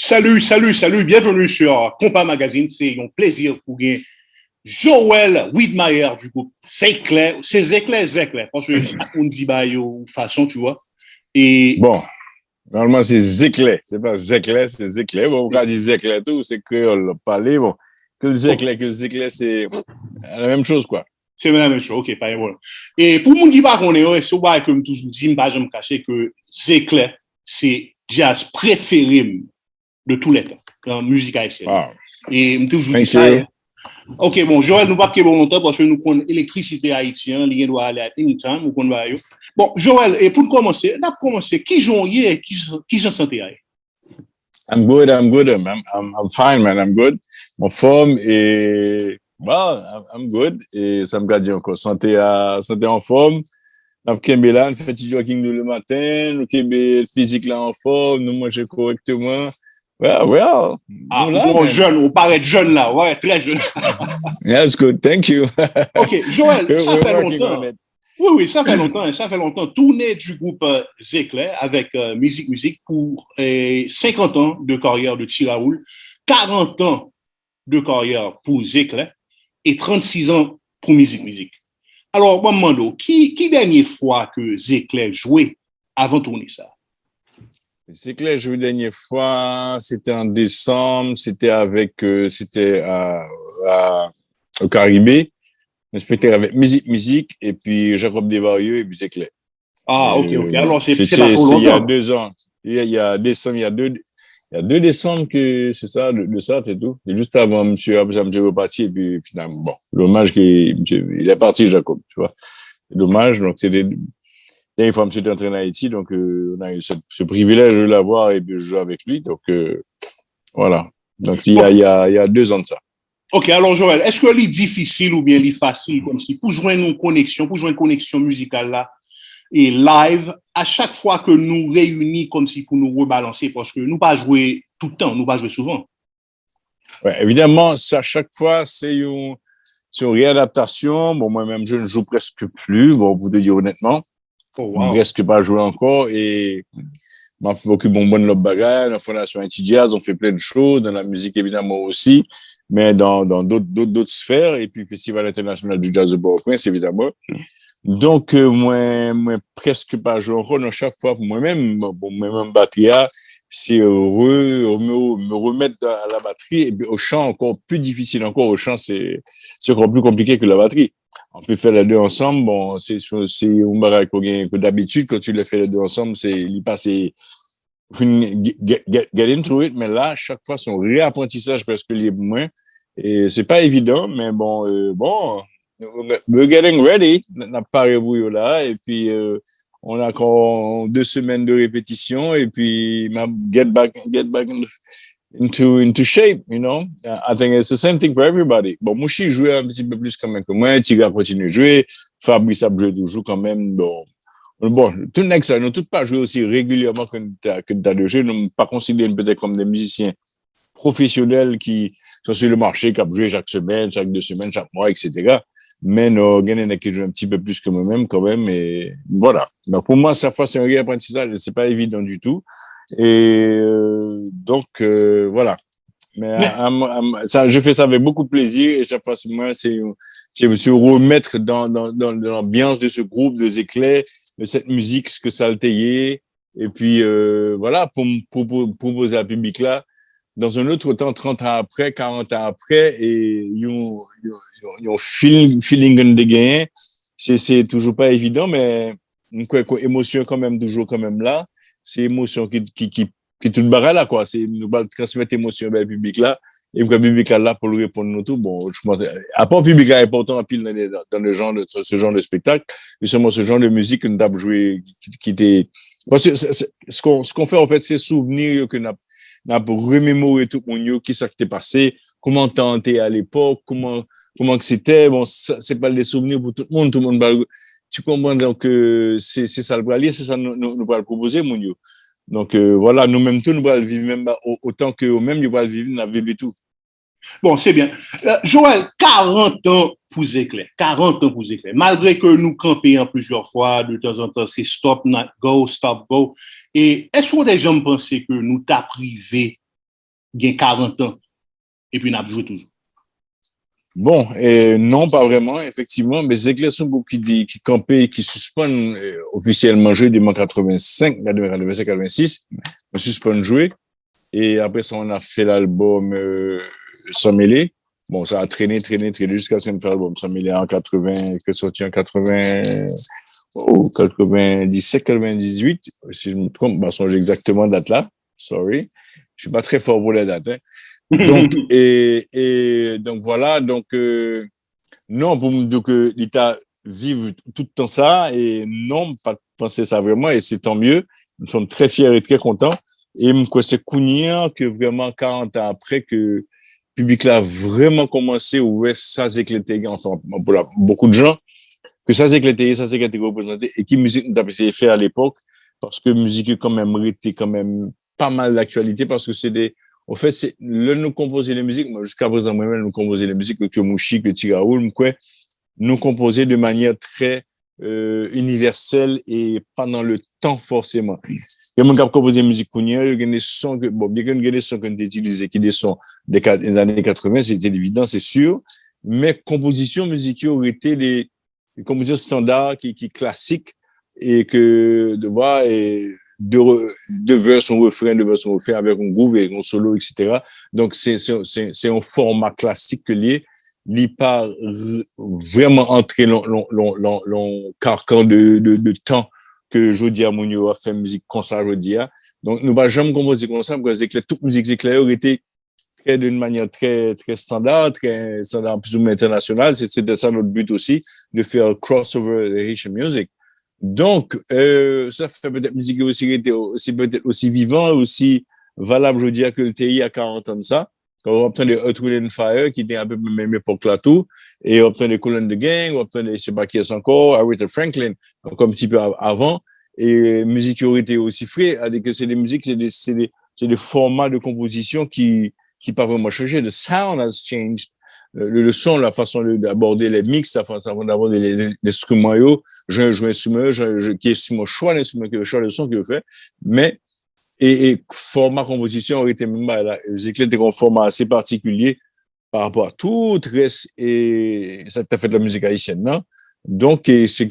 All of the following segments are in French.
Salut, bienvenue sur Compas Magazine. C'est un plaisir pour gagner Joël Widmayer du groupe C'est clair, parce que on dit bah yo façon, tu vois. Et Bon, normalement c'est Zéclé, c'est pas Zéclé, c'est Zéclé. Bon, quand on dit Zéclé tout, c'est créole parler. Bon, que Zéclé, c'est la même chose, quoi. C'est la même chose, ok, pas de problème. Et pour mon qui pas connaît, c'est vrai que je toujours dis, je me cacher que C'est clair, c'est jazz préféré de tous les temps, en musique haïtienne. Wow. Et je toujours dis ça. Ok, bon, Joël, nous ne pouvons pas longtemps parce que nous connaissons l'électricité haïtienne, il doit aller à anytime, nous connaissons. Bon, Joël, et pour commencer, qui joue hier, qui se sentait hier? I'm good, I'm fine, man, I'm good. Mon forme est, well, I'm good. Et ça me garde encore santé en forme. Nous avons là, nous faisons jogging le matin, nous avons physique là en forme, nous mangeons correctement. Well. Ah, bon, jeune, on paraît jeune là, ouais, très jeune. That's good, thank you. Ok, Joël, ça fait longtemps. Oui, ça fait longtemps. Tournée du groupe Zéclair avec Musique pour 50 ans de carrière de Tiraoul, 40 ans de carrière pour Zéclair et 36 ans pour Musique. Alors, moi, Mando, qui dernière fois que Zéclair jouait avant de tourner ça? Zéclair joué la dernière fois, c'était en décembre, c'était au Caribé. Un spectacle avec musique, et puis Jacob Desvarieux et puis Zéclair. Ah, ok. Alors, c'est pas trop longtemps. Il y a 2 ans. Il y a deux décembre que c'est ça, de ça, c'est tout. Et juste avant, monsieur reparti, et puis finalement, bon, dommage il est parti, Jacob, tu vois. C'est dommage, donc c'était, dernière fois, monsieur était entraîné à Haïti, donc, on a eu ce privilège de l'avoir et de jouer avec lui, donc, voilà. Donc, il y a 2 ans de ça. Ok, alors Joël, est-ce que c'est difficile ou bien c'est facile comme si pour joindre une connexion musicale là et live à chaque fois que nous réunissons comme si pour nous rebalancer parce que nous pas jouer tout le temps, nous pas jouer souvent. Ouais, évidemment, à chaque fois c'est une réadaptation. Bon, moi-même je ne joue presque plus, bon, pour te dire honnêtement, presque pas jouer encore et m'a fait beaucoup de bonnes bagages, la Fondation Anti-Jazz, on fait plein de choses, dans la musique évidemment aussi, mais dans d'autres sphères, et puis Festival international du jazz de Port-au-Prince, évidemment. Donc, moi, presque pas joué encore, dans chaque fois, pour moi-même, batterie, c'est me remettre à la batterie, et puis au chant, encore plus difficile encore, au chant, c'est encore plus compliqué que la batterie. On peut faire les deux ensemble. Bon, c'est un bagage que d'habitude, quand tu les fais les deux ensemble, il passe, get into it, mais là, chaque fois, son réapprentissage presque libre moins. Et c'est pas évident, mais bon, we're getting ready. N'a pas réveillé là, et puis, on a encore 2 semaines de répétition, et puis, get back into shape, you know. I think it's the same thing for everybody. Bon, moi, je joue un petit peu plus quand même que moi. Tiga continue de jouer. Fabrice a joué toujours quand même. Bon, tout n'est que ça. Nous tous pas jouer aussi régulièrement que t'as de jeu. Nous pas considérés peut-être comme des musiciens professionnels qui sont sur le marché, qui ont joué chaque semaine, chaque 2 semaines, chaque mois, etc. Mais nous, gagnons qui jouent un petit peu plus que moi-même quand même. Et voilà. Donc, pour moi, ça c'est un réapprentissage. C'est pas évident du tout. Et donc voilà. Mais ça, je fais ça avec beaucoup de plaisir et chaque fois moi c'est se remettre dans l'ambiance de ce groupe de Zéclair, de cette musique, ce que ça a été, et puis voilà, pour proposer à public là dans un autre temps, 30 ans après, 40 ans après, et you feeling de gain, c'est toujours pas évident, mais une émotion quand même toujours quand même là. C'est émotion qui toute barre là, quoi. C'est, nous va transmettre émotion vers le public là. Et le public là pour lui répondre nous tout. Bon, je pense, à part le public là important en pile dans le genre de, ce genre de spectacle, justement, ce genre de musique que nous avons joué, qui était, parce que ce qu'on fait, en fait, c'est souvenir que n'a pour remémorer tout le monde, qui s'est passé, comment t'as été à l'époque, comment que c'était. Bon, c'est pas des souvenirs pour tout le monde va, tu comprends, donc c'est ça le bralier, c'est ça nous va le proposer mon Dieu. Donc voilà, nous-mêmes tout nous va le vivre même autant que eux-mêmes nous va le vivre, n'a vécu tout. Bon, c'est bien. Joël, 40 ans pour Zéclair. Malgré que nous campions plusieurs fois, de temps en temps, c'est stop, not go, stop, go. Et est-ce que des gens pensaient que nous t'a privé gain 40 ans, et puis n'a joué toujours. Bon, non, pas vraiment, effectivement, mais c'est clair, son groupe qui campait, qui suspend officiellement jouer depuis 85, 85, 86, on suspend jouer, et après ça, on a fait l'album Sans mêler. Bon, ça a traîné jusqu'à ce qu'on fait l'album Sans mêler en 80, que sorti en 80, 97, 98, si je me trompe, bah, j'ai exactement la date là, sorry, je suis pas très fort pour les dates, hein. Donc, donc voilà, donc, non, pour me dire que l'État vive tout le temps ça, et non, pas penser ça vraiment, et c'est tant mieux. Nous sommes très fiers et très contents. Et c'est Kounia que vraiment 40 ans après que le public là a vraiment commencé, ouais, ça c'est éclaté, enfin, pour beaucoup de gens, que ça c'est éclaté représenté, et qui musique nous a essayé de faire à l'époque, parce que musique quand même était quand même pas mal d'actualité, parce que c'est des, en fait, c'est là nous composer les musiques. Moi, jusqu'à présent, moi-même, nous composer les musiques que Mouchi, que Tiraoul, nous composer de manière très universelle et pas dans le temps forcément. Il y a mon cap composer musique kounia, il y a des sons que, bon, bien qu'il y a des sons qu'on utilisait, qui des sons des années 80, c'était évident, c'est sûr. Mais composition musicale aurait été des compositions standards qui classiques et que, de voir, et de vers son refrain, avec un groove et un solo, etc. Donc, c'est un format classique que lié. Il pas vraiment entré dans le carcan de temps que Jody Amounio a fait musique comme ça, Jody. Donc, nous n'avons jamais composé comme ça, parce que toute musique éclairée aurait été d'une manière très standard plus ou moins internationale. C'était ça notre but aussi, de faire crossover de Haitian music. Donc, ça fait peut-être musique aussi peut-être aussi vivant, aussi valable, je veux dire, que le TI à 40 ans de ça. Quand on obtient des Earth, Wind and Fire, qui étaient un peu même époque là tout, et on obtient des Cool and the Gang, on obtient des, je sais pas qui est encore, Aretha Franklin, donc un petit peu avant, et musique qui aurait été aussi frais, avec que c'est des musiques, c'est des formats de composition qui pas vraiment changé. The sound has changed. Le son, la façon d'aborder les mix, la façon d'aborder les instruments, j'ai un instrument, qui est mon choix d'instrument, qui est le choix de son qu'il fait, mais, et format composition aurait été même là. J'ai était un format assez particulier par rapport à tout le reste, et ça t'a fait de la musique haïtienne, non? Donc, ce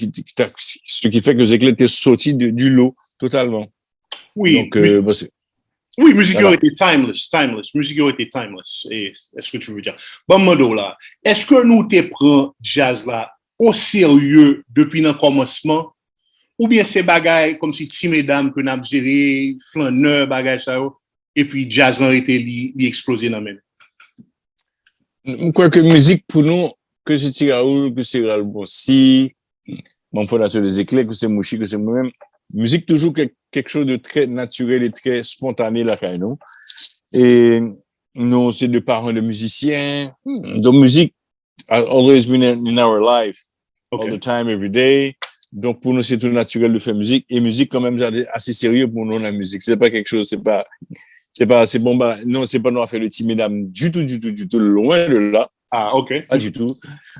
qui fait que Zéclé était sorti du lot totalement. Oui. Donc, oui, musique voilà. Était timeless. Musique était timeless. Est-ce que tu veux dire? Bon, Modo, là, est-ce que nous te prenons jazz là au sérieux depuis le commencement? Ou bien c'est bagaille comme si ti mesdames que nous avons géré, flaneur, bagaille ça, et puis jazz là était explosé dans le même? Je crois que musique pour nous, que c'est Tiraoul, que c'est Ralbonsi, mon fondateur des éclairs, que c'est Mouchi, que c'est moi-même. Musique toujours quelque chose de très naturel et très spontané là quand nous. Et nous c'est deux parents de musiciens. Donc musique has always been in our life, all the time, every day. Donc pour nous c'est tout naturel de faire musique, et musique quand même assez sérieux pour nous la musique. C'est pas quelque chose, c'est bon bah non, c'est pas nous à faire le petit mesdames du tout, loin de là. Ah OK. Pas du tout.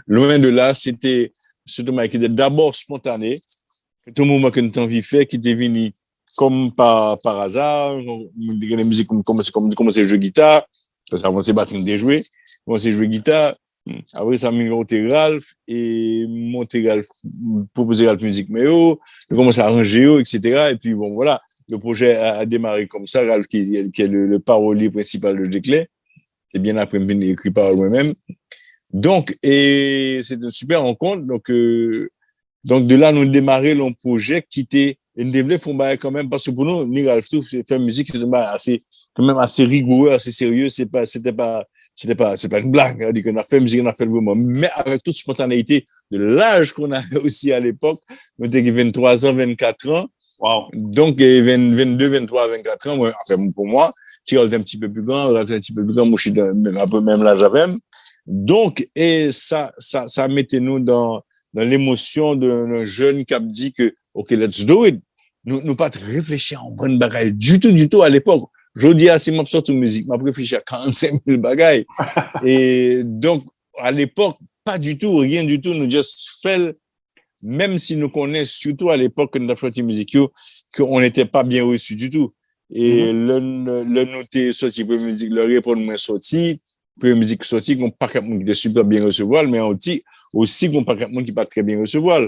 Loin de là, c'était qui était d'abord spontané. Tout le moment que nous avons fait, qui était venu comme par hasard, la musique commencer à jouer guitare, ça a commencé à battre des jouets, commencé à jouer guitare, après ça a mis Ralph, et monté Ralph, proposé Ralph musique, mais il commence à arranger, etc. Et puis bon, voilà, le projet a démarré comme ça, Ralph qui est le parolier principal de Déclé, c'est bien après écrit par moi-même. Donc, et c'est une super rencontre, donc, de là, nous démarrons le projet qui était une développement quand même, parce que pour nous, Ralph tout faire musique, c'est quand même assez rigoureux, assez sérieux. C'est pas une blague. On dit qu'on a fait musique, on a fait le moment. Mais avec toute spontanéité de l'âge qu'on a aussi à l'époque, nous étions 23 ans, 24 ans. Wow. Donc, 22, 23, 24 ans, enfin, pour moi, Tirol est un petit peu plus grand, Ralph est un petit peu plus grand, moi, je suis un peu même l'âge avec. Donc, et ça mettait nous dans l'émotion d'un jeune qui a dit que, OK, let's do it. Nous pas réfléchir en bonne bagaille du tout à l'époque. Je dis à si m'a sorti musique, m'a réfléchi à 45 000 bagailles. Et donc, à l'époque, pas du tout, rien du tout. Nous just fait, même si nous connaissons, surtout à l'époque, que nous avons fait musique, qu'on n'était pas bien reçu du tout. Et le noté sorti, première musique, le répondre sorti, première musique sortie, qu'on pas quelqu'un qui était super bien recevoir, mais aussi qu'on pas quelqu'un qui pas très bien recevoir.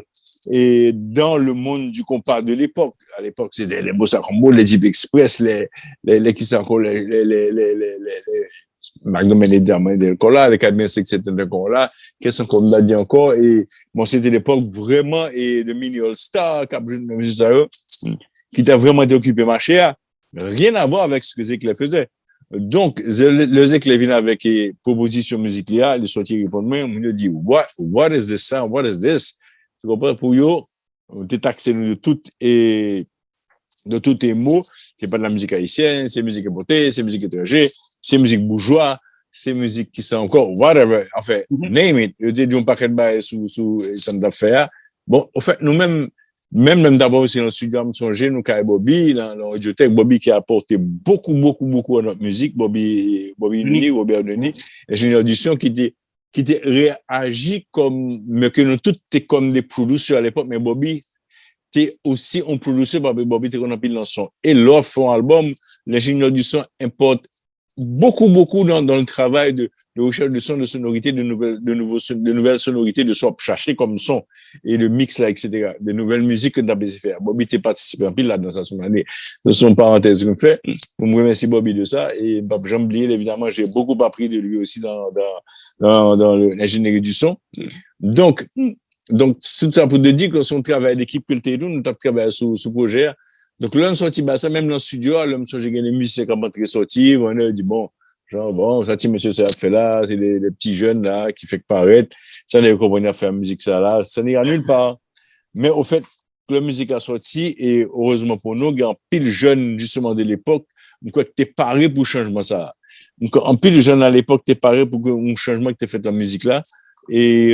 Et dans le monde du compas de l'époque, à l'époque, c'était les Bossa Combo, les Deep Express, les qui sont encore les Magnum et les Diamants de Cola, les 426, etc. là, qu'est-ce qu'on a dit encore? Et bon, c'était l'époque vraiment, et de Mini All-Star, qui t'a vraiment été occupé marché, rien à voir avec ce que Zéclé faisait. Donc, le Zéclé vient avec une proposition musicale, il sortit répondre, on lui dit, what is this sound? What is this? Tu comprends? Pour yo, on t'est taxé de toutes les mots, c'est pas de la musique haïtienne, c'est musique importée, c'est musique étrangère, c'est musique bourgeois, c'est musique qui sont encore, whatever, en fait, name it, il y a un paquet de bails sous centre d'affaires. Bon, en fait, nous-mêmes, même d'abord aussi dans le studio, nous sommes nous, Kai Bobby, dans l'audiothèque, Bobby qui a apporté beaucoup à notre musique, Bobby Nuni, Robert Denis, ingénieur d'audition qui était réagi mais que nous tous étaient comme des producteurs à l'époque, mais Bobby était aussi un producteur, Bobby était en pile dans son. Et l'offre font album, l'ingénieur du son importe beaucoup dans le travail de recherche de son, de sonorité, de nouvelles sonorités, de son chercher comme son, et de mix là, etc. De nouvelles musiques que tu as besoin de faire. Bobby t'es participé en pile là dans sa année. De son parenthèse qu'on fait. Je me remercie Bobby de ça. Et j'ai oublié, évidemment, j'ai beaucoup appris de lui aussi dans l'ingénierie du son. Donc, tout ça pour te dire que son travail d'équipe que le Tédou, nous avons travaillé sur ce projet. Donc, là, on sortit, ça, même dans le studio, là, j'ai gagné des musiciens qui ont très sortis, on a dit, ça, monsieur, ça a fait là, c'est les petits jeunes, là, qui fait que paraître, ça, on a compris à faire la musique, ça, là, ça n'ira nulle part. Mais, au fait, la musique a sorti, et heureusement pour nous, il y a un pile jeune, justement, de l'époque, donc, t'es paré pour le changement, ça. Donc, un pile jeune à l'époque, t'es paré pour un changement que t'es fait dans la musique, là. Et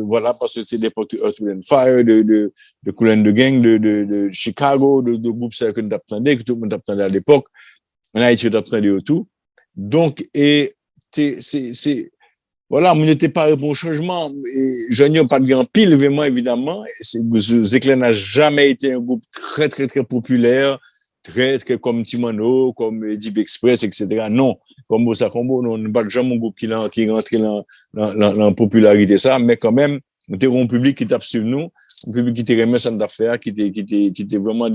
voilà, parce que c'est l'époque de Earth, Wind & Fire, de Kool and the Gang, de Chicago, de groupes que nous attendait, que tout le monde attendait à l'époque. En Haïti, on attendait autour. Donc, et voilà, on n'était pas pour un changement. Et je n'ai pas de grand pile, vraiment, évidemment. Zéclé n'a jamais été un groupe très populaire, très comme Timano, comme Deep Express, etc. Non. Comme Bossa Combo, on n'a pas jamais un groupe qui rentre dans la popularité, ça, mais quand même, on était un public qui tape sur nous, un public qui était remis centre d'affaires, qui était vraiment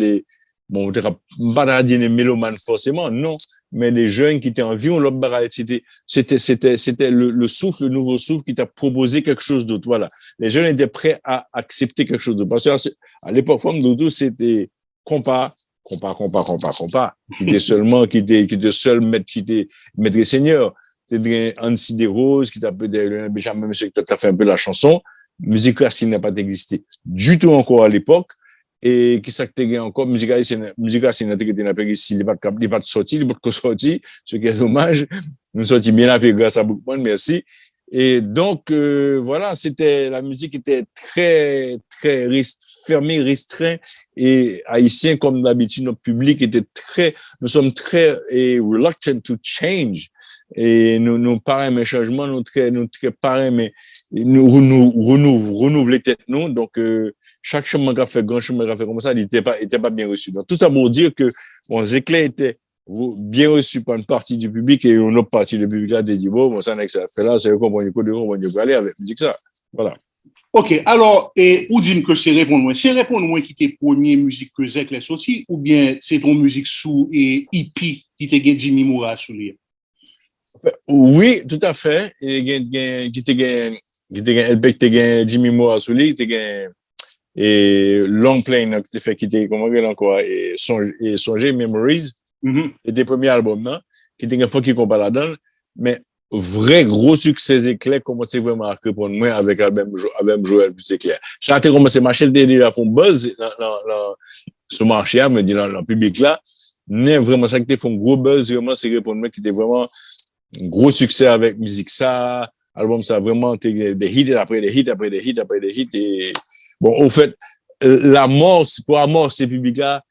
on ne pas dire des mélomanes forcément, non, mais des jeunes qui étaient en vie, c'était le souffle, le nouveau souffle qui t'a proposé quelque chose d'autre, voilà. Les jeunes étaient prêts à accepter quelque chose d'autre. Parce qu'à l'époque, Femme Doudou, c'était compas, qui était seul maître et seigneur. C'était Annecy Desroses, qui t'a Benjamin Monsieur, qui t'a fait un peu la chanson. Musique classique n'a pas existé du tout encore à l'époque. Et qui s'actait encore, musique classique n'a pas existé, il n'est pas sorti, ce qui est dommage. Nous sortis bien après grâce à beaucoup de monde, merci. Et donc, voilà, la musique était très fermée, restreint, et haïtien, comme d'habitude, notre public nous sommes très reluctant to change. Et nous parrains mes changements, nous très parrains, mais nous renouveler tête nous. Donc, chaque chemin qu'a fait, grand chemin qu'a fait comme ça, il était pas bien reçu. Donc, tout ça pour dire que, Zéclé était bien reçu par une partie du public, et une autre partie du public là a dit ça n'est que ça fait là, c'est qu'on va aller avec musique ça. Voilà. OK, alors, et ou dit que c'est répondre moi qui était premier musique que Zéclé aussi, ou bien c'est ton musique sous et hippie qui était gagné Jimmy Moura sous lui? Oui, tout à fait. Et qui était Jimmy Moura sous lui, qui était et Long Plane qui était comment dire encore, et Songer Memories. Et des premiers albums, non? Qui était une fois qui compare là-dedans, mais vrai gros succès éclair commencé vraiment à pour moi avec Joël plus éclair. Ça a été commencé marcher déjà font buzz dans ce marché, me dit dans le public là, mais vraiment ça qui fait un gros buzz vraiment c'est pour moi qui était vraiment un gros succès avec musique ça, album ça vraiment des hits après des hits et bon au fait pour amorcer ces public là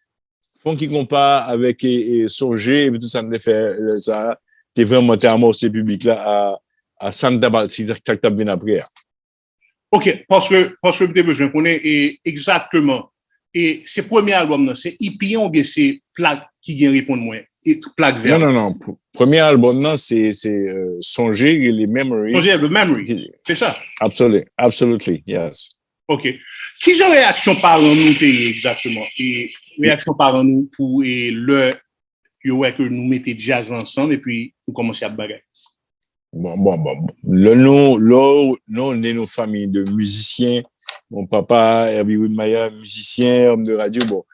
font qui compare avec Songer et tout ça ne fait ça t'es vraiment amorcé ce public là à Santa Balsi que t'as bien après. OK, parce que je connais exactement. Et ces premiers albums c'est hippie ou bien c'est plaque qui vient répondre moins, plaque verte. Non. Premier album, non, c'est Songer et les Memories. Songer, le Memory, c'est ça? Absolutely, yes. OK. Qui genre réaction par nous payer exactement? Et réaction par nous pour le que nous mettons jazz ensemble et puis nous commençons à bagailler. Bon. Nous, on est nos familles de musiciens. Mon papa, Herbie Widmaya, musicien, homme de radio. Bon,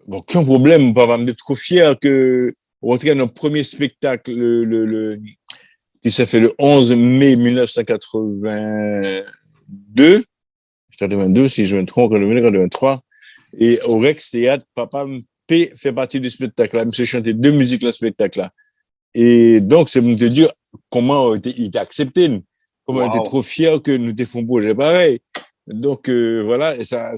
aucun problème. Mon papa me dit trop fier que, en tout cas, notre premier spectacle, qui s'est fait le 11 mai 1982, si je me trompe, 83, et au Rex Théâtre, papa fait partie du spectacle-là. Il chanté 2 musiques dans le spectacle-là. Et donc, c'est pour te dire comment il était accepté. Comment il était trop fier que nous t'ayons fait un projet pareil. Donc, voilà. Et ça,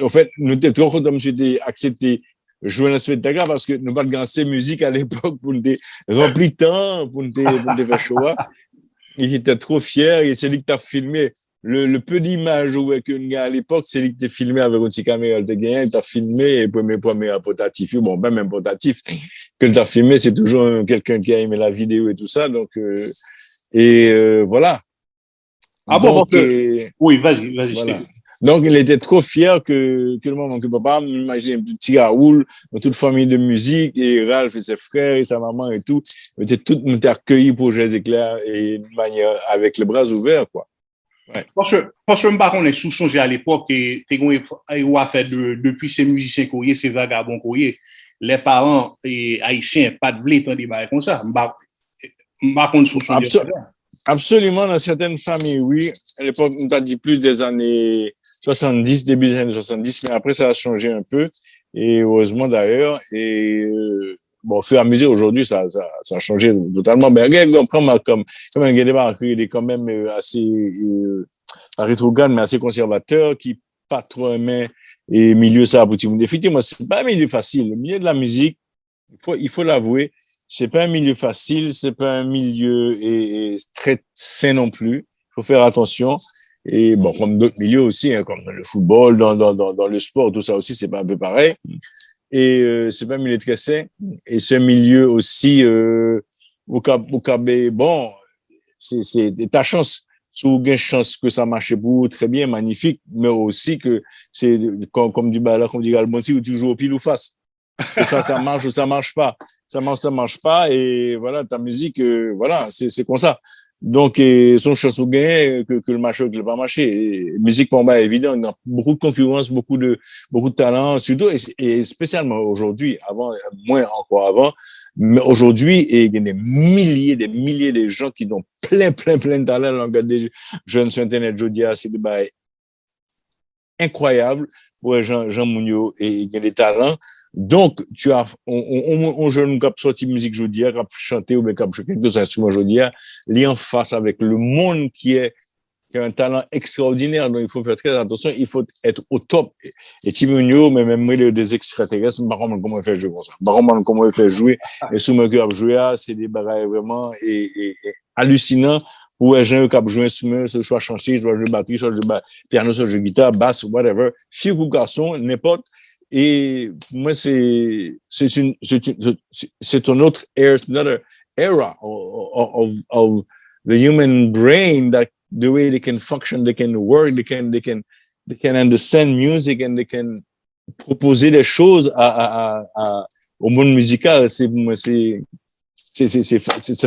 en fait, nous étions trop contents de nous accepté jouer dans le spectacle parce que nous n'avons pas de musique à l'époque pour nous remplir de temps, pour nous faire show. Il était trop fier et c'est lui qui t'a filmé. Le peu d'images que nous à l'époque, c'est lui qui t'a filmé avec une petite caméra de gain, t'as filmé et premier portatif. Bon, même portatif que t'as filmé, c'est toujours quelqu'un qui a aimé la vidéo et tout ça. Donc, voilà. Ah bon, donc, oui, vas-y. Voilà. Donc, il était trop fier que le moment que papa m'imaginait un petit Raoul, toute famille de musique, et Ralph et ses frères et sa maman et tout, nous étaient accueillis pour Jazz Éclair et de manière avec les bras ouverts, quoi. Ouais. Parce que on est sous Songer à l'époque et a fait depuis ces musiciens courriers, ces vagabonds courriers, les parents et haïtiens pas de blé tant des bails comme ça. Sous Songer. Absolument, dans certaines familles, oui. À l'époque, on t'a dit plus des années 70, début des années 70, mais après, ça a changé un peu. Et heureusement, d'ailleurs. Et, bon, au fur et à mesure, aujourd'hui, ça a changé totalement. Mais regarde, comme un gars il est quand même assez, rétrograde, mais assez conservateur, qui pas trop aimé et milieu ça pour tout le monde. Effectivement, c'est pas un milieu facile. Le milieu de la musique, il faut l'avouer, c'est pas un milieu facile, c'est pas un milieu très sain non plus. Il faut faire attention. Et bon, comme d'autres milieux aussi, hein, comme dans le football, dans le sport, tout ça aussi, c'est pas un peu pareil. Et c'est pas un milieu très sain. Et c'est un milieu aussi bon, c'est ta chance. Si vous avez chance que ça marche pour vous, très bien, magnifique, mais aussi que c'est comme dit Albonti, où tu joues au pile ou face. Et ça marche ou ça marche pas. Ça marche pas. Et voilà, ta musique, voilà, c'est comme ça. Donc, son chance ou gain que le marché ne pas marché. Et musique, pour moi, évident, il y a beaucoup de concurrence, beaucoup de talent, surtout, et spécialement aujourd'hui, moins encore avant, mais aujourd'hui, il y a des milliers de gens qui ont plein de talent. On regarde des jeunes sur Internet, aujourd'hui, c'est des bails incroyables pour Jean Mounio et il y a des talents. Donc, tu as, on jeune qui a sorti musique aujourd'hui, qui a chanté ou qui a joué quelques instruments aujourd'hui, il est en face avec le monde qui a un talent extraordinaire. Donc, il faut faire très attention. Il faut être au top. Et Timonio, mais même des extraterrestres, je ne sais pas comment il fait jouer comme ça. Je ne sais pas comment il fait jouer. Et sous mon cœur, jouer, c'est des bagailles vraiment hallucinants. Ou un jeune qui a joué un instrument, soit chanter, soit jouer batterie, soit jouer piano, soit jouer guitare, basse, whatever. Fille ou garçon, n'importe. Et moi, c'est un autre era of the human brain, that the way they can function, they can work, they can understand music and they can proposer des choses au monde musical. C'est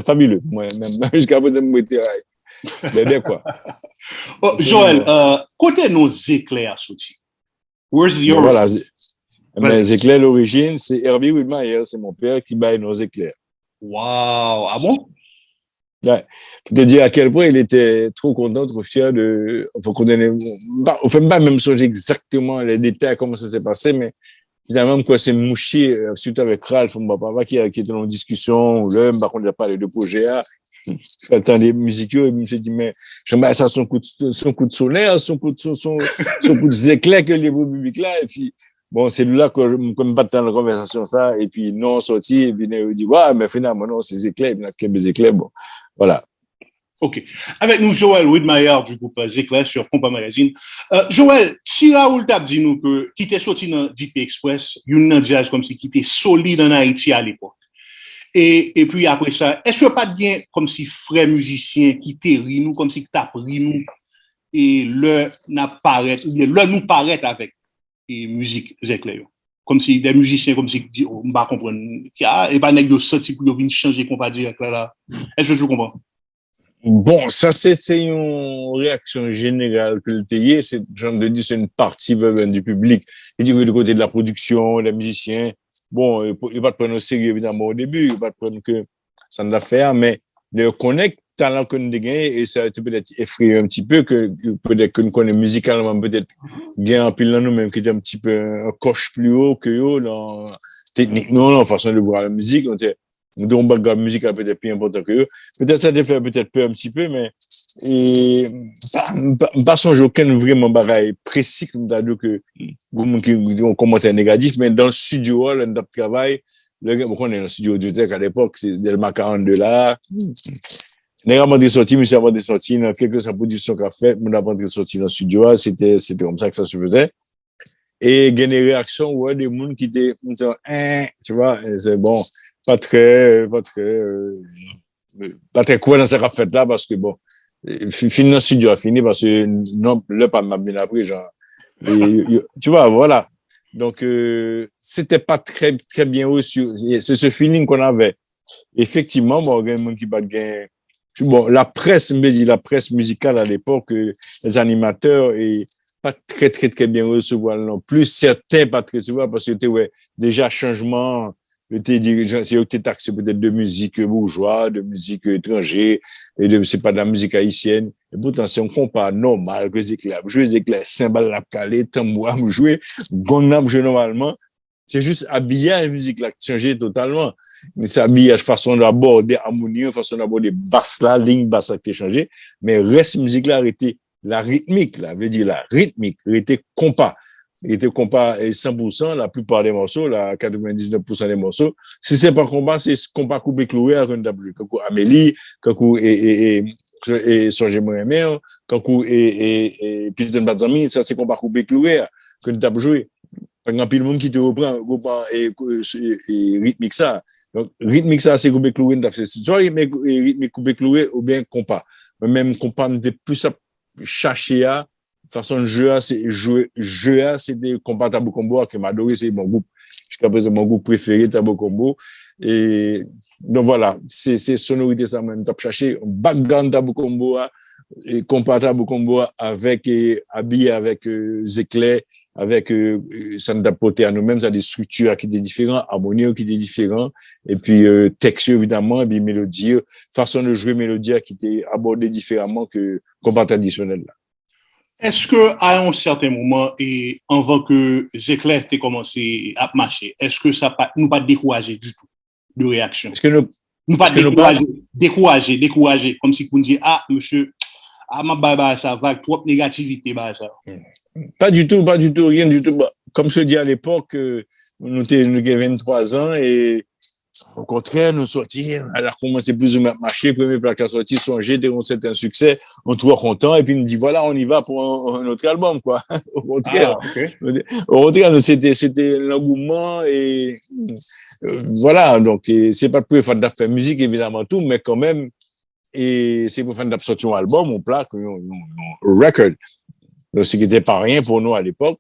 fabuleux. Moi, même jusqu'à présent, moi, bébé, quoi. Oh, Joël, côté nos éclairs, Souti. Where's the voilà. Les éclairs, l'origine, c'est Herbie Widmaya, c'est mon père qui baille nos éclairs. Wow! Ah bon? Ouais. Je te dis à quel point il était trop content, trop fier de. Faut qu'on ait. On fait pas même songer exactement les détails, comment ça s'est passé, mais finalement, quoi, c'est mouché, surtout avec Ralph, mon papa, qui était en discussion, là, par contre, il a parlé de projet, fait des musicaux, et il me dit, mais j'aimerais ça, son coup de solaire, son coup d'éclair que les beaux publics là, et puis, bon, c'est là que je me batte dans la conversation, ça, et puis, non, sorti, et puis, il dit, ouais, mais finalement, non, c'est éclairs, il y a quelques éclairs, bon, voilà. OK. Avec nous, Joël Widmeyer du groupe Zéclair sur Compas Magazine. Joël, si Raoul t'a dit nous que qui était sorti dans Deep Express, une jazz comme si qui était solide en Haïti à l'époque. Et puis après ça, est-ce que pas de bien comme si frères musiciens qui t'érit nous, comme si t'as pris nous et le nous paraît avec et musique Zéclair. Comme si des musiciens comme si on va comprendre et pas nèg yo sorti pour venir changer compas direct là. Est-ce que tu comprends? Bon, ça, c'est une réaction générale que le TIE, c'est, genre de dire, c'est une partie du public. Et du côté de la production, des musiciens, bon, il va te prendre au sérieux, évidemment, au début, il va te prendre que ça ne l'a fait, mais le connect, talent que nous avons, et ça a été peut-être effrayé un petit peu, que peut-être que nous connaissons musicalement, peut-être, gain en pile dans nous-mêmes, qui est un petit peu un coche plus haut que eux, techniquement, dans la façon de voir la musique, donc, background musical peut-être plus important que eux. Peut-être ça te fait peut-être peur un petit peu, mais pas songer aucun vraiment bagaille précis comme t'as dit que qui ont commentaire négatif, mais dans le studio, là, dans le travail, on est dans le studio du Tech à l'époque, c'est Delma 42 là. N'est pas des sorties, mais c'est avant des sorties, dans quelques sa production qu'a fait, mais avant des sorties dans le studio, c'était comme ça que ça se faisait. Et il y a des réactions, ouais, des gens qui étaient, tu vois, c'est bon. Pas très quoi dans cette affaire là parce que bon fini le studio a fini parce que non le pas m'a bien appris genre tu vois voilà donc c'était pas très très bien reçu c'est ce feeling qu'on avait effectivement bon il y a des gens qui pas gain bon la presse me dit la presse musicale à l'époque les animateurs et pas très très très bien reçu non plus certains pas très tu vois parce que c'était ouais déjà changement c'est taxé peut-être de musique bourgeoise, de musique étrangère, et c'est pas de la musique haïtienne. Et pourtant, c'est un compas normal que Zéclair jouer, Zéclair cymbale la calé, tambour à jouer, gong à jouer normalement. C'est juste habillage musique là qui change totalement. Mais c'est habillage, façon d'aborder harmonieux, façon d'aborder basse là, ligne basse qui a changé. Mais reste musique là arrêté la rythmique là, veut dire la rythmique, arrêté compas. Il était compas 100%, la plupart des morceaux, là, 99% des morceaux. Si c'est pas compas, c'est compas coupé cloué à Rendabjou. Quand Amélie, quand et Songe Moremer, quand et Pilton Bazami, ça c'est compas coupé cloué à Rendabjou. Par exemple, il y a monde qui te reprend et rythmique ça. Donc, rythmique ça, c'est coupé cloué, c'est soit rythmique coupé cloué ou bien compas. Même compas, n'était plus à chercher à façon de jeu, c'est des combats Tabo Combo que m'a adoré, c'est mon groupe, jusqu'à présent, mon groupe préféré, Tabo Combo. Et donc voilà, c'est sonorité, ça m'a cherché, background Tabo Combo, et combat Tabo Combo avec, habillé avec Zéclair, avec, ça nous a porté à nous-mêmes, ça a des structures qui étaient différentes, harmonieux qui étaient différents, et puis, texte, évidemment, et puis mélodie, façon de jouer mélodie qui était abordée différemment que combat traditionnel, là. Est-ce que à un certain moment et avant que Zéclair ait commencé à marcher, est-ce que ça nous pas découragé du tout de réaction? Est-ce que nous pas découragé, comme si on dit monsieur, ma ça va trop négativité ça. Pas du tout, rien du tout. Comme je dis à l'époque, nous avions 23 ans et au contraire, nous sortir, elle a commencé plus ou moins à marcher, premier plat qui a sorti, songer, un certain succès, on était content, et puis nous dit, voilà, on y va pour un autre album, quoi. Au contraire, c'était l'engouement et voilà, donc c'est pas pour faire de faire musique, évidemment, tout, mais quand même, et c'est pour faire de sortir un album, on plaque, un record. Donc, ce qui n'était pas rien pour nous à l'époque.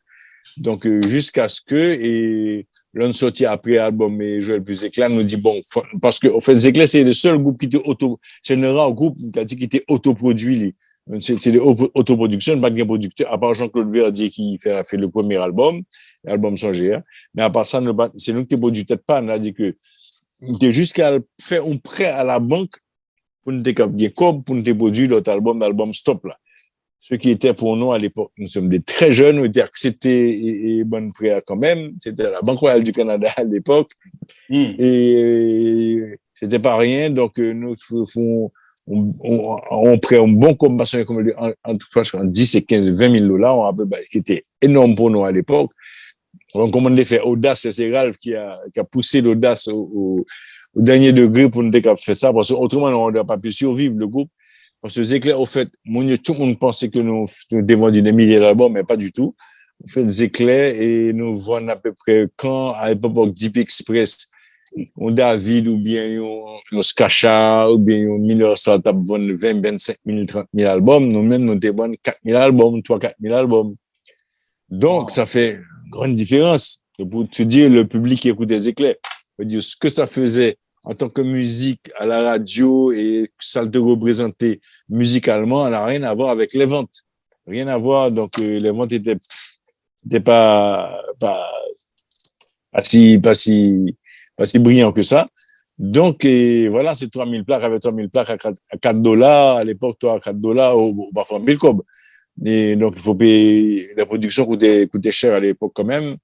Donc, jusqu'à ce que, et l'on sortit après l'album et Joël plus Zéclair nous dit, bon, parce que, en fait, Zéclair, c'est le seul groupe qui était c'est un rare groupe qui était autoproduit. C'est de autoproduction, pas de producteur, à part Jean-Claude Verdier qui fait le premier album, l'album Songea. Mais à part ça, c'est nous qui avons produit peut-être pas, on a dit que, c'était jusqu'à faire un prêt à la banque pour nous décaper comme pour nous produire l'autre album, l'album Stop, là. Ce qui était pour nous à l'époque, nous sommes des très jeunes, on était acceptés et bonne prière quand même. C'était la Banque Royale du Canada à l'époque. Et c'était pas rien. Donc, nous on prend un bon combat entre 10 et 15, 20 000 $, qui était énorme pour nous à l'époque. On commandait faire Audace, c'est Ralph qui a poussé l'Audace au dernier degré pour nous faire ça, parce qu'autrement, on n'aurait pas pu survivre le groupe. Parce que Zéclair, au fait, tout le monde pensait que nous devons des milliers d'albums, mais pas du tout. En fait, Zéclair, et nous vendons à peu près quand, à l'époque, Deep Express, on David, ou bien on Skacha, ou bien on Miller Salt, on vend 20, 25 000, 30 000 albums. Nous-mêmes, nous devons 4 000 albums, 3, 4 000 albums. Donc, ça fait une grande différence. Pour te dire, le public qui écoute des éclairs, dire ce que ça faisait en tant que musique à la radio et ça le représentait musicalement, ça n'a rien à voir avec les ventes. Rien à voir. Donc, les ventes étaient pas si brillant que ça. Donc, voilà, c'est 3000 plaques avec 3000 plaques à $4. À l'époque, toi, à $4 au Bafran Bilcob. Et donc, il faut payer, la production coûtait cher à l'époque quand même.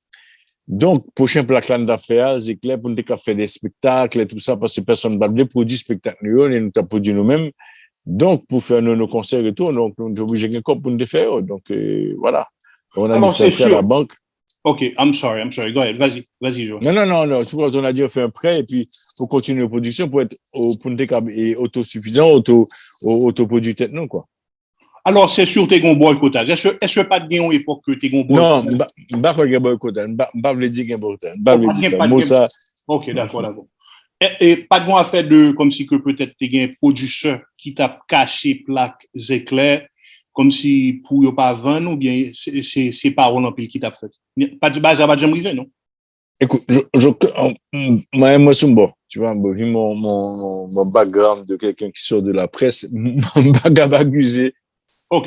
Donc, prochain plaque là d'affaires, c'est clair pour nous faire des spectacles et tout ça, parce que personne ne va produire spectacle, et nous t'as produit nous-mêmes. Donc, pour faire nos concerts et tout, donc, on est obligé de pour nous faire. Donc, voilà. On a dû faire à la banque. OK, I'm sorry. Go ahead. Vas-y, Joël. Non. On a dit on fait un prêt et puis pour continuer la production pour être autosuffisant, autoproduit tête non quoi. Alors c'est sûr tes gon boycottage. Est-ce que pas de gain époque que tes gon boycottage? Non, pas faire boycottage, pas veut dire boycottage, pas veut dire ça. OK, d'accord. Et pas de affaire de comme si que peut-être tes gain producteur qui t'a caché plaque éclair comme si pour ne pas vendre ou bien c'est parole en pile qui t'a fait. Pas de base, ça va jamais arriver, non? Écoute, moi, c'est bon. Tu vois, vu mon background de quelqu'un qui sort de la presse, mon background accusé,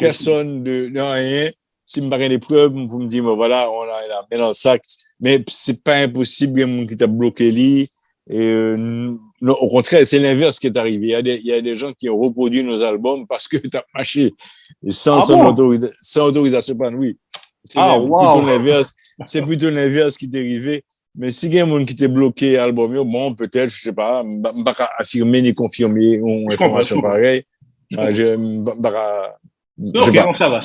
personne de rien. Si je n'ai pas des preuves, vous me dites, voilà, on a la main dans le sac. Mais c'est pas impossible, il y a quelqu'un qui t'a bloqué lui. Non, au contraire, c'est l'inverse qui est arrivé. Il y a des gens qui ont reproduit nos albums parce que tu as marché sans autorisation. Oui. C'est plutôt l'inverse qui est arrivé. Mais si il y a quelqu'un qui t'a bloqué l'album, bon, peut-être, je ne sais pas, je ne peux pas affirmer ni confirmer une information pareille. Ok, ça va.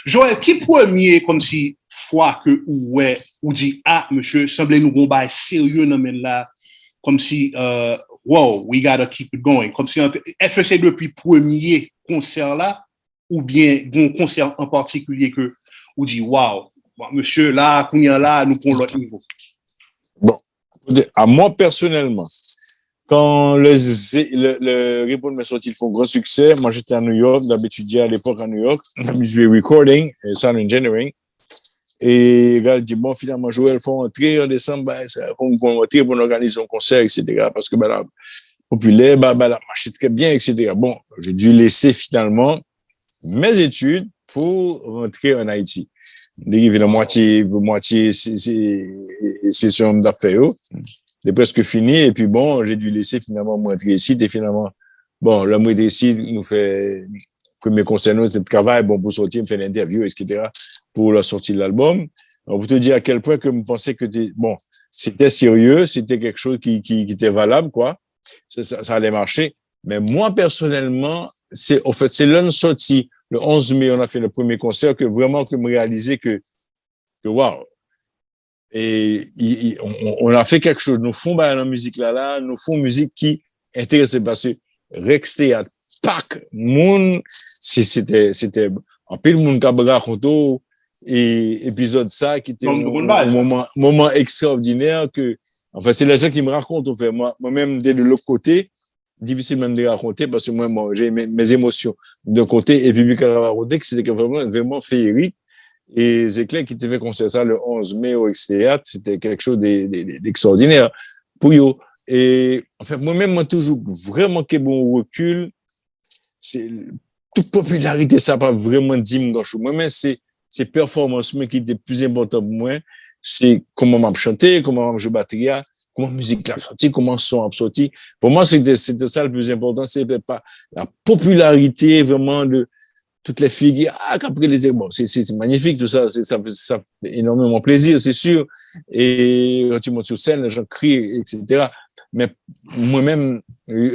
Joël, qui premier, comme si, fois que ou dit, monsieur, semblait nous bon sérieux dans là, comme si, wow, we gotta keep it going. Comme si, est-ce que c'est depuis premier concert là, ou bien un concert en particulier que, ou dit, wow, monsieur, là, qu'on y a là, nous prenons l'autre niveau. Bon, à moi personnellement, quand le Ripon m'est sorti, ils font grand succès. Moi, j'étais à New York, j'avais étudié à l'époque à New York, j'avais étudié recording et sound engineering. Et là, il dit, bon, finalement, Joël, il faut entrer en décembre, il faut entrer pour organiser un concert, etc. Parce que, la populaire, la marché très bien, etc. Bon, j'ai dû laisser finalement mes études pour rentrer en Haïti. Dérivé la moitié session d'affaires. C'est presque fini. Et puis bon, j'ai dû laisser finalement moi rentrer ici. Et finalement, bon, là, moi, ici, nous fait premier concert, notre travail, bon, pour sortir, me faire l'interview, etc. pour la sortie de l'album. Alors, pour te dire à quel point que je pensais que bon, c'était sérieux, c'était quelque chose qui était valable, quoi. Ça allait marcher. Mais moi, personnellement, c'est l'un sorti. Le 11 mai, on a fait le premier concert que vraiment que me réalisais que wow. Et on a fait quelque chose. Nous font la musique là, nous font musique qui intéressait parce que rester à Pâques, monde, c'était un peu le monde qui a raconté et épisode ça qui était un moment extraordinaire que, enfin, c'est les gens qui me racontent, en fait. Moi-même, de l'autre côté, difficile même de raconter parce que moi j'ai mes émotions d'un côté et puis lui qui a raconté que c'était vraiment féerique et c'est clair qu'il t'avait concert ça le 11 mai au X-Théâtre, c'était quelque chose d'extraordinaire pour eux. Et en fait moi-même moi toujours vraiment que bon recul, c'est toute popularité ça pas vraiment dit moi-même c'est performance mais qui était plus important pour moi, c'est comment m'a chanté, comment m'a joué batterie, comment musique l'a sorti, comment son a sorti. Pour moi, c'était ça le plus important. C'était pas la popularité vraiment de toutes les filles qui, qu'après les bon, c'est magnifique tout ça. Ça fait énormément plaisir, c'est sûr. Et quand tu montes sur scène, les gens crient, etc. Mais moi-même,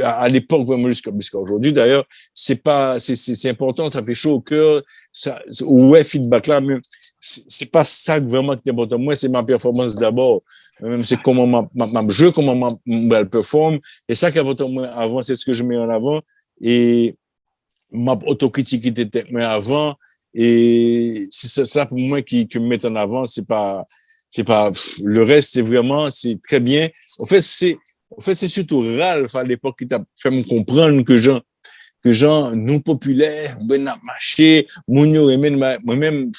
à l'époque, vraiment jusqu'à aujourd'hui, d'ailleurs, c'est important, ça fait chaud au cœur, ouais, feedback là, mais c'est pas ça vraiment qui est important. Moi, c'est ma performance d'abord. Même c'est comment ma jeu, comment elle performe. Et ça qui est important moi avant, c'est ce que je mets en avant. Et ma autocritique était moins avant, et c'est ça pour moi qui me met en avant, c'est pas, le reste, c'est très bien. En fait, c'est surtout Ralph à l'époque qui t'a fait me comprendre que nous populaires, ben a marché, mounio et moi-même,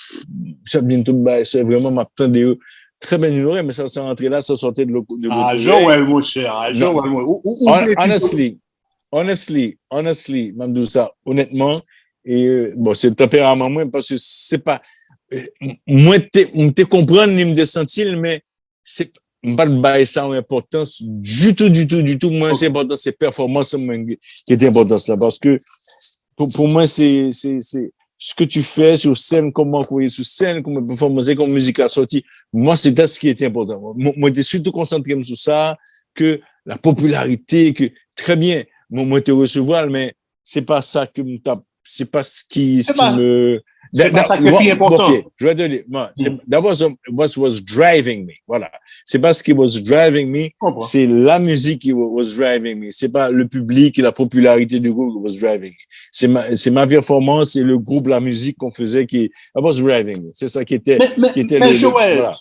ça bientôt, c'est vraiment ma plan de très bien ignoré, mais ça rentré là, ça sortait de l'autre. Joël, mon cher, Joël, honestly, Mamdoussa, honnêtement, et bon, c'est le tempérament, moi, parce que c'est pas, moi, te comprendre, ni me sentir, mais c'est pas de bailler ça en importance du tout. Moi, c'est important, c'est performance qui est important, ça, parce que pour moi, c'est ce que tu fais sur scène, comment vous voyez sur scène, comment performance, comment musique a sorti. Moi, c'était ce qui était important. Moi, j'étais surtout concentré sur ça, que la popularité, que très bien, moi, te recevoir, mais c'est pas ça que c'est pas ce qui me, c'est pas ça qui est important. Okay, je vais te dire, moi, d'abord, what was driving me, voilà. C'est pas ce qui was driving me, c'est la musique qui was driving me. C'est pas le public et la popularité du groupe qui was driving me. C'est ma performance, c'est le groupe, la musique qu'on faisait qui was driving me. C'est ça qui était, mais Joël, voilà.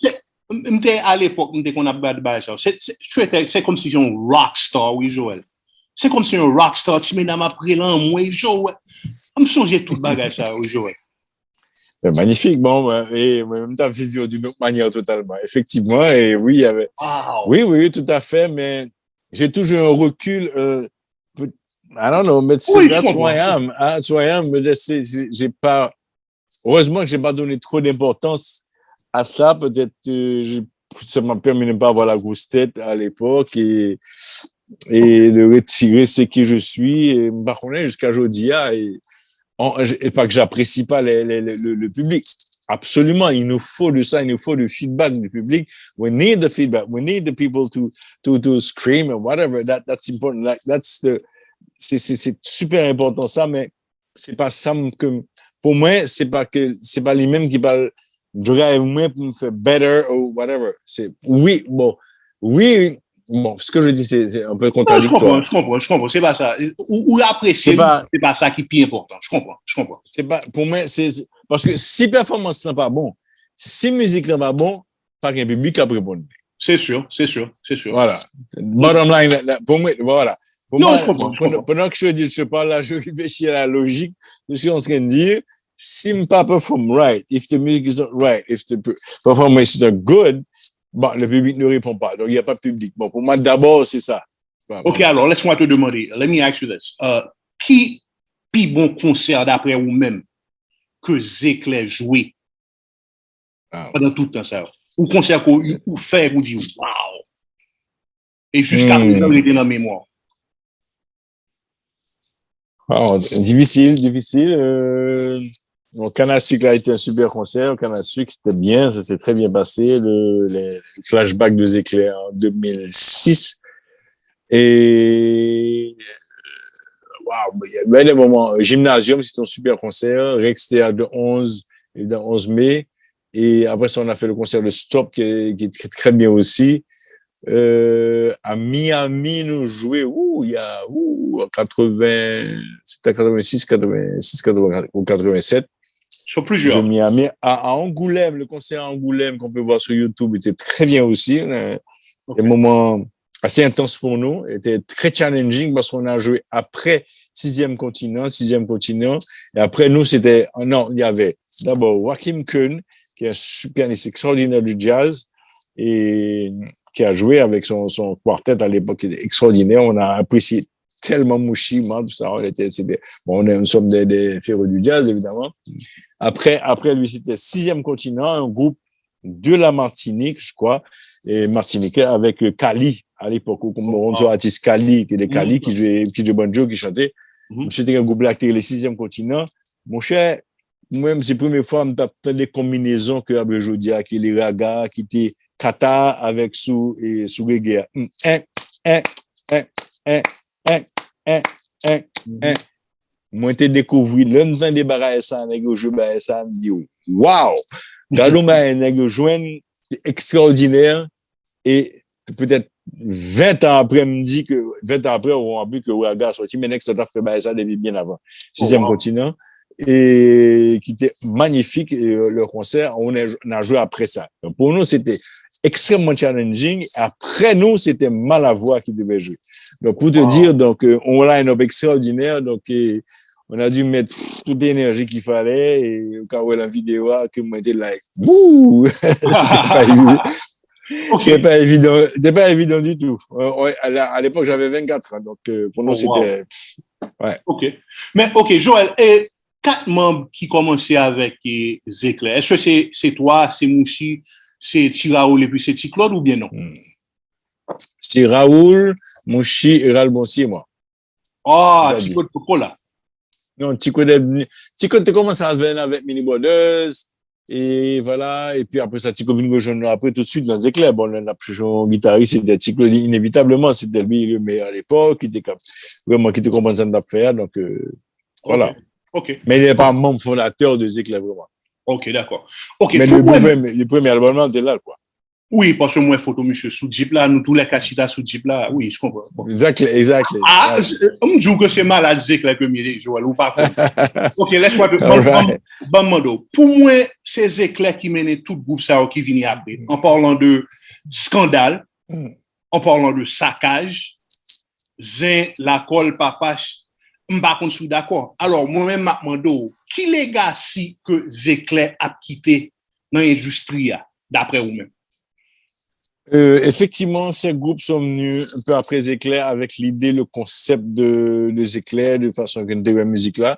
À l'époque, qu'on a battu ça. C'est comme si c'était un rockstar, oui, Joël. C'est comme si un rockstar, tu m'as appris là, moi, Joël. Je me souviens tout le bagage, ça, oui, Joël. Magnifique, bon, et même t'as vécu d'une autre manière totalement, effectivement, et oui, il y avait, oui, tout à fait, mais j'ai toujours un recul, I don't know, mais that's who I am, j'ai pas, heureusement que j'ai pas donné trop d'importance à ça, peut-être, ça m'a permis de ne pas avoir la grosse tête à l'époque, et de retirer ce que je suis, et me connaître jusqu'à aujourd'hui, et pas que j'apprécie pas le public. Absolument, il nous faut de ça, il nous faut du feedback du public. We need the feedback. We need the people to scream and whatever. That's important. C'est super important ça, mais c'est pas ça que, pour moi, c'est pas les mêmes qui parlent drive moi pour me faire better ou whatever. Oui, bon, ce que je dis, c'est un peu contradictoire. Je comprends. C'est pas ça. Ou apprécier, c'est pas ça qui est plus important. Je comprends. C'est pas, pour moi, parce que si performance n'est pas bon, si musique n'est pas bon, pas qu'un public a répondre. C'est sûr. Voilà. Bottom line, pour moi, voilà. Je comprends. Pendant que je parle là, je réfléchis à la logique, je suis en train de dire, si je ne performe right, if the music is not right, if the performance is not good, bon, le public ne répond pas. Donc, il n'y a pas de public. Bon, pour moi, d'abord, c'est ça. OK, alors, laisse-moi te demander. Let me ask you this. Qui plus bon concert d'après vous-même que Zéclair joué pendant tout le temps, ça? Ou concert qu'on fait, vous dites, wow! Et jusqu'à présent, il était dans la mémoire. Difficile. Canal Sucre a été un super concert. Canal Sucre, c'était bien, ça s'est très bien passé. Les flashbacks de Zéclair en 2006. Et il y a des moments. Gymnasium, c'était un super concert. Rex Théâtre de 11 mai. Et après ça, on a fait le concert de Stop qui est très, très bien aussi. À Miami, nous jouons, il y a, en 86, ou 87. Sur plusieurs. Miami. À Angoulême, le concert à Angoulême qu'on peut voir sur YouTube était très bien aussi. Des moments assez intenses pour nous. Était très challenging parce qu'on a joué après sixième continent. Et après nous, il y avait d'abord Joachim Kuhn, qui est un pianiste extraordinaire du jazz et qui a joué avec son quartet à l'époque, qui était extraordinaire. On a apprécié tellement Mouchi, tout ça. Nous sommes des férus du jazz, évidemment. Après lui, c'était sixième continent, un groupe de la Martinique, je crois, et Martinique avec Kali, à l'époque, on jouait artiste Kali, qui est des Kali, qui jouait banjo, qui chantait. C'était un groupe là qui était le sixième continent. Mon cher, moi-même, c'est la première fois que j'ai fait des combinaisons que Abré Jodia, qui est les ragas, qui était kata avec sous reggae. Moi, j'ai découvert l'un des barrages, ça, je me dis, waouh! Galoma et Jouen, c'est extraordinaire et peut-être 20 ans après, me dit que 20 ans après, on a vu que Ouaga a sorti, mais Next a fait ça depuis bien avant. Sixième continent. Et qui était magnifique, le concert, on a joué après ça. Donc pour nous, c'était extrêmement challenging. Après nous, c'était Malavoie qui devait jouer. Donc pour te dire, donc on a un extraordinaire, donc on a dû mettre toute l'énergie qu'il fallait et quand on a la vidéo, que moi j'étais like, wouh, c'était pas évident, c'était pas évident du tout. À l'époque, j'avais 24 ans, donc pour nous c'était, ouais. Ok, mais ok, Joël, et 4 membres qui commençaient avec Zéclair, est-ce que c'est toi, c'est Mouchi, c'est Tiraoul et puis c'est Ticlaude ou bien non? C'est Raoul, Mouchi, Ralbonsi et moi. Ah, Ticlaude pourquoi là? Non, Ticlaude commence à venir avec Mini Brothers et voilà, et puis après ça, Ticlaude vient rejoindre après tout de suite dans Zéclair. Bon, on a plus un guitariste, c'était Ticlaude, inévitablement, c'était lui le meilleur à l'époque, qui était vraiment, qui te comprend ça d'affaires, donc voilà. Okay. Mais il n'est pas membre fondateur de Zéclair, vraiment. Ok, d'accord. Okay. Mais le premier album, c'était là, quoi. Oui, parce que moi, photo, monsieur, sous Jeep là, nous tous les cachita sous Jeep là, oui, je comprends. Bon. Exactement. Ah, on me dit que c'est mal à Zéclair que je Joël, ou pas. Ok, laisse-moi te bon, pour moi, c'est Zéclair qui menait tout le groupe ça qui vient après, en parlant de scandale, en parlant de saccage, Zin, la colle, papache, par contre, je suis d'accord. Alors, moi-même, je me demande, qui legacy que Zéclair a quitté dans l'industrie, d'après vous-même? Effectivement, ces groupes sont venus un peu après Zéclair avec l'idée, le concept de Zéclair, de façon que de musique-là.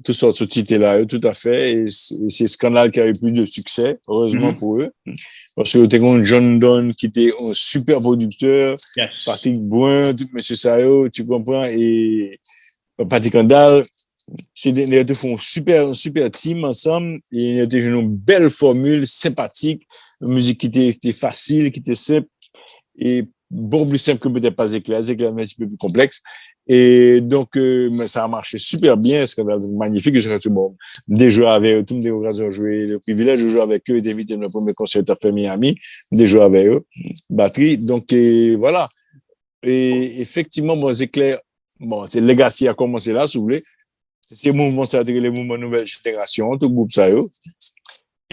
Tout sortes de titres là, tout à fait. Et c'est Scandale qui a eu plus de succès, heureusement pour eux. Parce que tu as John Donne qui était un super producteur, Patrick Bouin, tout monsieur Sayo, tu comprends, et Patrick Candal, ils font un super team ensemble et ils ont une belle formule sympathique, une musique qui était facile, qui était simple et beaucoup plus simple que peut-être pas Zéclair, mais un petit peu plus complexe. Et donc, ça a marché super bien, c'est magnifique. Bon, des joueurs avec tout le monde a joué, le privilège de jouer avec eux et d'inviter le premier concert à faire Miami, des joueurs avec eux, batterie. Donc, voilà. Et effectivement, bon, Zéclair, bon, c'est Legacy a commencé là, si vous voulez. C'est mouvement, ça a été les mouvements nouvelle génération, tout groupe ça, yo.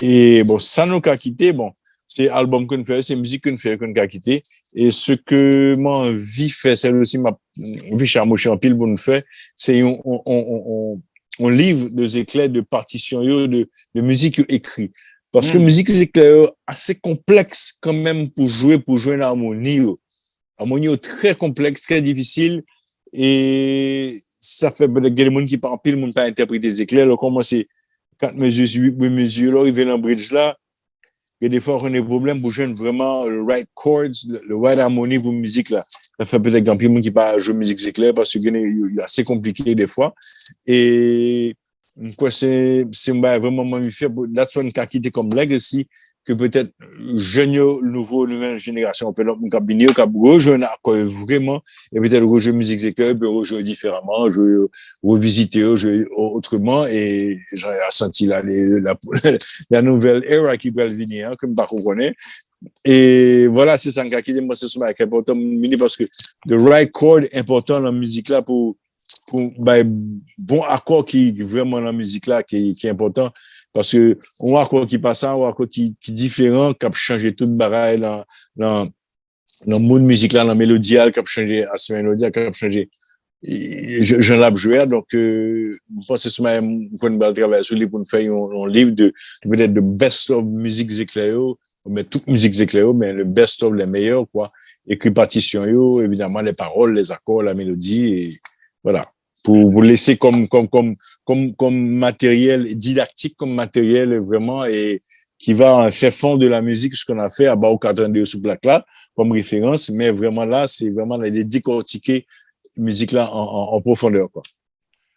Et bon, ça nous a quitté, bon, c'est album qu'on fait, c'est musique qu'on fait, qu'on a quitté. Et ce que moi, envie fait, c'est aussi ma vie charmouche en pile, bon, fait, c'est on livre des éclairs de partitions, de musique écrite. Parce que musique éclair assez complexe quand même pour jouer une harmonie. Harmonie très complexe, très difficile. Et ça fait peut-être des gens qui parlent pile, monde pas interpréter les éclairs. Alors, comment c'est 4 mesures, 8 mesures, là, ils viennent en bridge là. Et des fois, on a des problèmes pour jouer vraiment le right chords, le right harmonie pour musique là. Ça fait peut-être qu'il y a des gens qui parlent jouer musique éclair parce que c'est assez compliqué des fois. Et quoi, c'est vraiment magnifique. That's one qui était comme legacy que peut-être jeune nouvelle génération on fait notre cabinet qui rejoindre vraiment et peut-être rejouer musique éclair peut rejouer différemment jouer revisiter jouer autrement et j'ai senti là la nouvelle ère qui va venir comme pas qu'on connaît et voilà c'est ça qui dit moi c'est super important parce que the right chord important dans la musique là pour bon accord qui vraiment dans la musique là qui est important. Parce que on a quoi qui passe, on a quoi qui différent, qui a changé toute bagaille dans le mode musical, dans la mélodie, qui a changé à ce mélodie, qui a changé. Je l'ai joué, donc je pense que c'est pour une travail sur lui pour faire un livre de peut-être de best of musique éclair, mais toute musique éclair, mais le best of les meilleurs quoi. Écrit partition évidemment les paroles, les accords, la mélodie et voilà. Pour vous laisser comme matériel didactique, comme matériel vraiment et qui va faire fond de la musique, ce qu'on a fait à Bao 42 sous plaque là, comme référence, mais vraiment là, c'est vraiment les décortiquer musique là en profondeur, quoi.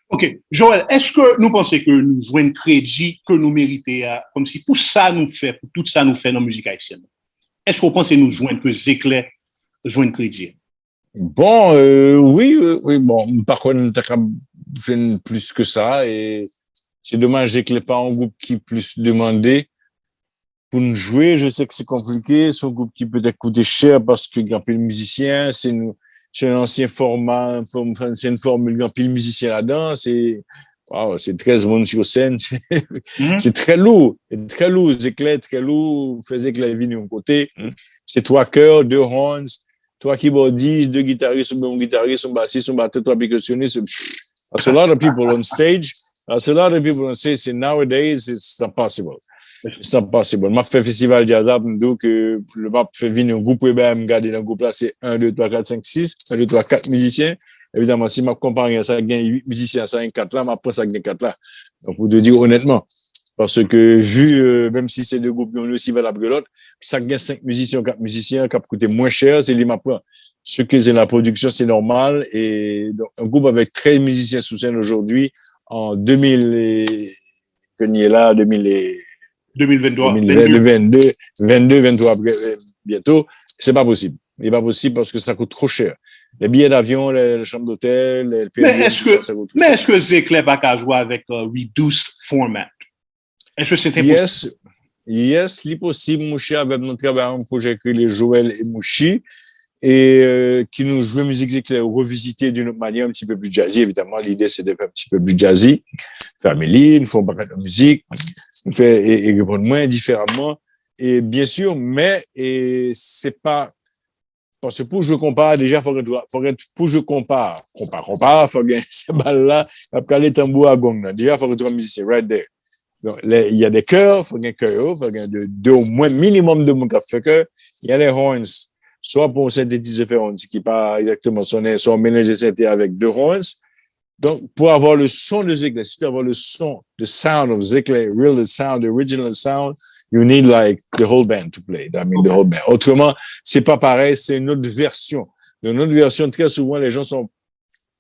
Ok. Joël, est-ce que nous pensons que nous jouons un crédit que nous méritons, comme si pour ça nous fait, pour tout ça nous fait dans la musique haïtienne? Est-ce que vous pensez nous jouons que Zéclair joue un crédit? Bon, oui, bon, par contre, on plus que ça et c'est dommage que pas un groupe qui plus demandé pour nous jouer, je sais que c'est compliqué. C'est un groupe qui peut être coûter cher parce qu'il y a plus de musiciens. C'est un ancien format, c'est une formule, il y a plus de musiciens là-dedans. C'est 13 monde sur scène. C'est très lourd. Très lourd. Éclairs, très lourd. Faisait que la vie d'un côté. C'est 3 chœurs, 2 horns, 3 keyboardistes, 2 guitaristes, un guitariste, un bassiste, un batteur, 3 percussionnistes. That's a lot of people on stage. That's a lot of people on stage. Nowadays, it's impossible. It's impossible. M'a fait festival jazz up, m'dou que le m'a fait venir un groupe web, m'garder dans le groupe là, c'est 1, 2, 3, 4, 5, 6, 1, 2, 3, 4 musiciens. Évidemment, si m'a comparé ça, gagne 8 musiciens, ça gagne 4 là, m'a pas ça gagne 4 là. Donc, pour te dire honnêtement. Parce que vu, même si c'est 2 groupes qui ont aussi valable que l'autre, ça gagne 5 musiciens, 4 musiciens, qui a coûté moins cher, c'est les m'apprend. Ce que c'est la production, c'est normal. Et donc, un groupe avec 13 musiciens sous scène aujourd'hui, en 2023. 22, 23 bientôt, c'est pas possible. C'est pas possible parce que ça coûte trop cher. Les billets d'avion, les chambres d'hôtel, les mais est-ce que Zéclair va qu'à jouer avec reduced format? Est-ce que c'était possible? Yes, c'est possible. Mouchi avait travaillé un projet que les Joël et Mouchi et qui nous jouait musique Zéclair revisité d'une autre manière un petit peu plus jazzy. Évidemment, l'idée c'est de faire un petit peu plus jazzy. Family, nous faisons pas de musique, nous fait et répondre moins différemment. Et bien sûr, mais c'est pas parce que pour je compare déjà faut je compare faut gagner ces balles là après les tambours à gong là déjà faut que tu musicien right there. Donc il y a des chœurs, faut gagner chœur, faut gagner de au moins minimum de monde qui fait que il y a les horns soit pour synthétiser faire on dit qui pas exactement sonner soit mélanger synthé avec 2 horns. Donc pour avoir le son de Zéclair, si tu avoir le son, the sound of Zéclair, real sound, the original sound, you need like the whole band to play. I mean, the whole band. Autrement, c'est pas pareil, c'est une autre version. Une autre version, très souvent, les gens sont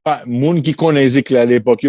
pas, monde qui connaît Zéclair à l'époque,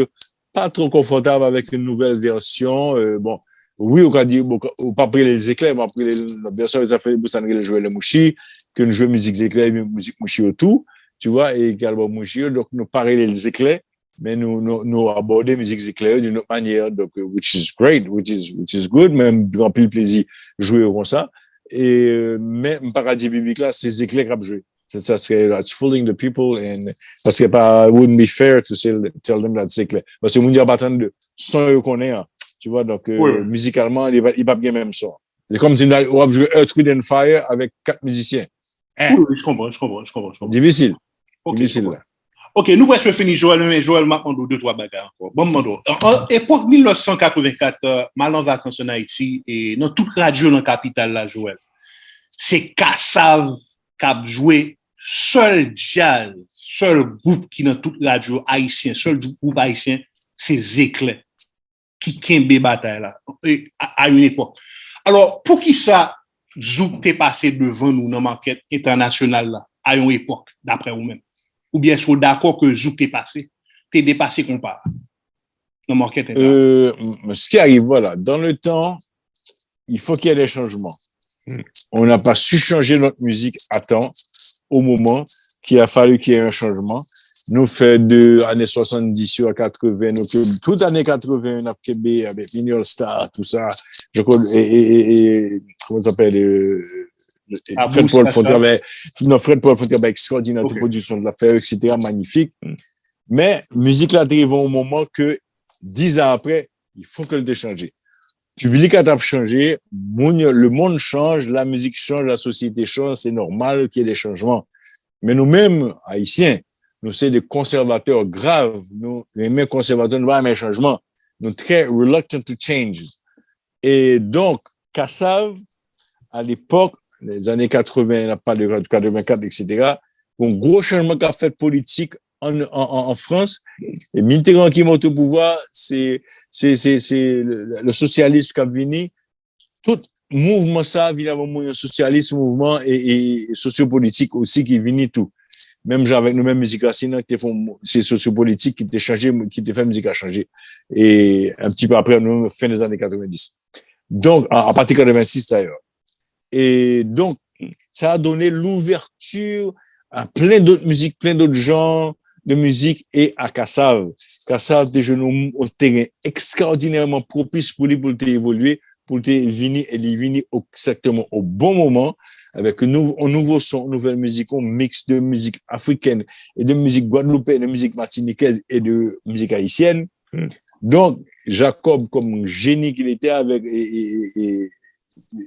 pas trop confortable avec une nouvelle version. Bon, oui, on va dire, on pas pris les éclairs, mais après la version, ils ont fait les jouer le Mouchi, que nous jouons musique Zéclair, musique Mouchi autour, tu vois, et également Mouchi, donc nous parler les éclairs. Mais nous aborder musique Zéclair d'une autre manière, donc, which is great, which is good, même grand plaisir jouer comme ça. Et, mais, paradis biblique là, c'est Zéclair qui a joué. Ça serait, it's fooling the people and, parce que pas, wouldn't be fair to tell them that Zéclair. Parce que, mon dieu, pas de son qu'on est, hein, tu vois, donc, musicalement, il va bien même son. C'est comme si on a joué Earth, Wind and Fire avec 4 musiciens. Hein? Oui, je comprends. Difficile. Okay, difficile, là. OK, nous presque fini Joël, mais Joël m'a demandé 2-3 bagages encore. Bon, en époque 1984, mal en vacances en Haïti, et dans toute radio dans la capitale, là, Joël, c'est Kassav qui a joué seul jazz, seul groupe qui dans toute radio haïtien, seul groupe haïtien, c'est Zéclair qui kembe bataille là, à une époque. Alors, pour qui ça, Zouk t'est passé devant nous dans la market internationale là, à une époque, d'après vous-même? Ou bien sont d'accord que Zouk t'es passé, t'es dépassé comparé dans le market international? Ce qui arrive, voilà, dans le temps, il faut qu'il y ait des changements. On n'a pas su changer notre musique à temps, au moment qu'il a fallu qu'il y ait un changement. Nous fait de années 70 à 80, toute années 80, on a Québec avec Miniol Star, tout ça. Je crois, comment ça s'appelle, Fred Paul Fontaine, extraordinaire, toute production de l'affaire, etc., magnifique. Mais, musique là, arrive au moment que, 10 ans après, il faut que le déchanger. Le public a changé, le monde change, la musique change, la société change, c'est normal qu'il y ait des changements. Mais nous-mêmes, Haïtiens, nous sommes des conservateurs graves. Nous, les mêmes conservateurs, nous avons un changement. Nous sommes très reluctant to change. Et donc, Kassav, à l'époque, les années 80, n'a pas de 84, etc., un gros changement qu'a fait politique en France. Et Mitterrand qui monte au pouvoir, c'est le socialisme qui a venu. Tout mouvement ça, évidemment, un socialisme, mouvement et sociopolitique aussi qui est venu tout. Même avec nous-mêmes, musique racine, c'est sociopolitique qui t'a changé, qui t'a fait musique à changer. Et un petit peu après, nous, fin des années 90. Donc, à partir de 86 d'ailleurs. Et donc, ça a donné l'ouverture à plein d'autres musiques, plein d'autres genres de musique et à Kassav. Kassav, déjà, un terrain extraordinairement propice pour lui évoluer pour te venir, elle est venue exactement au bon moment, avec un nouveau son, une nouvelle musique, un mix de musique africaine et de musique guadeloupéenne, de musique martiniquaise et de musique haïtienne. Donc, Jacob, comme génie qu'il était avec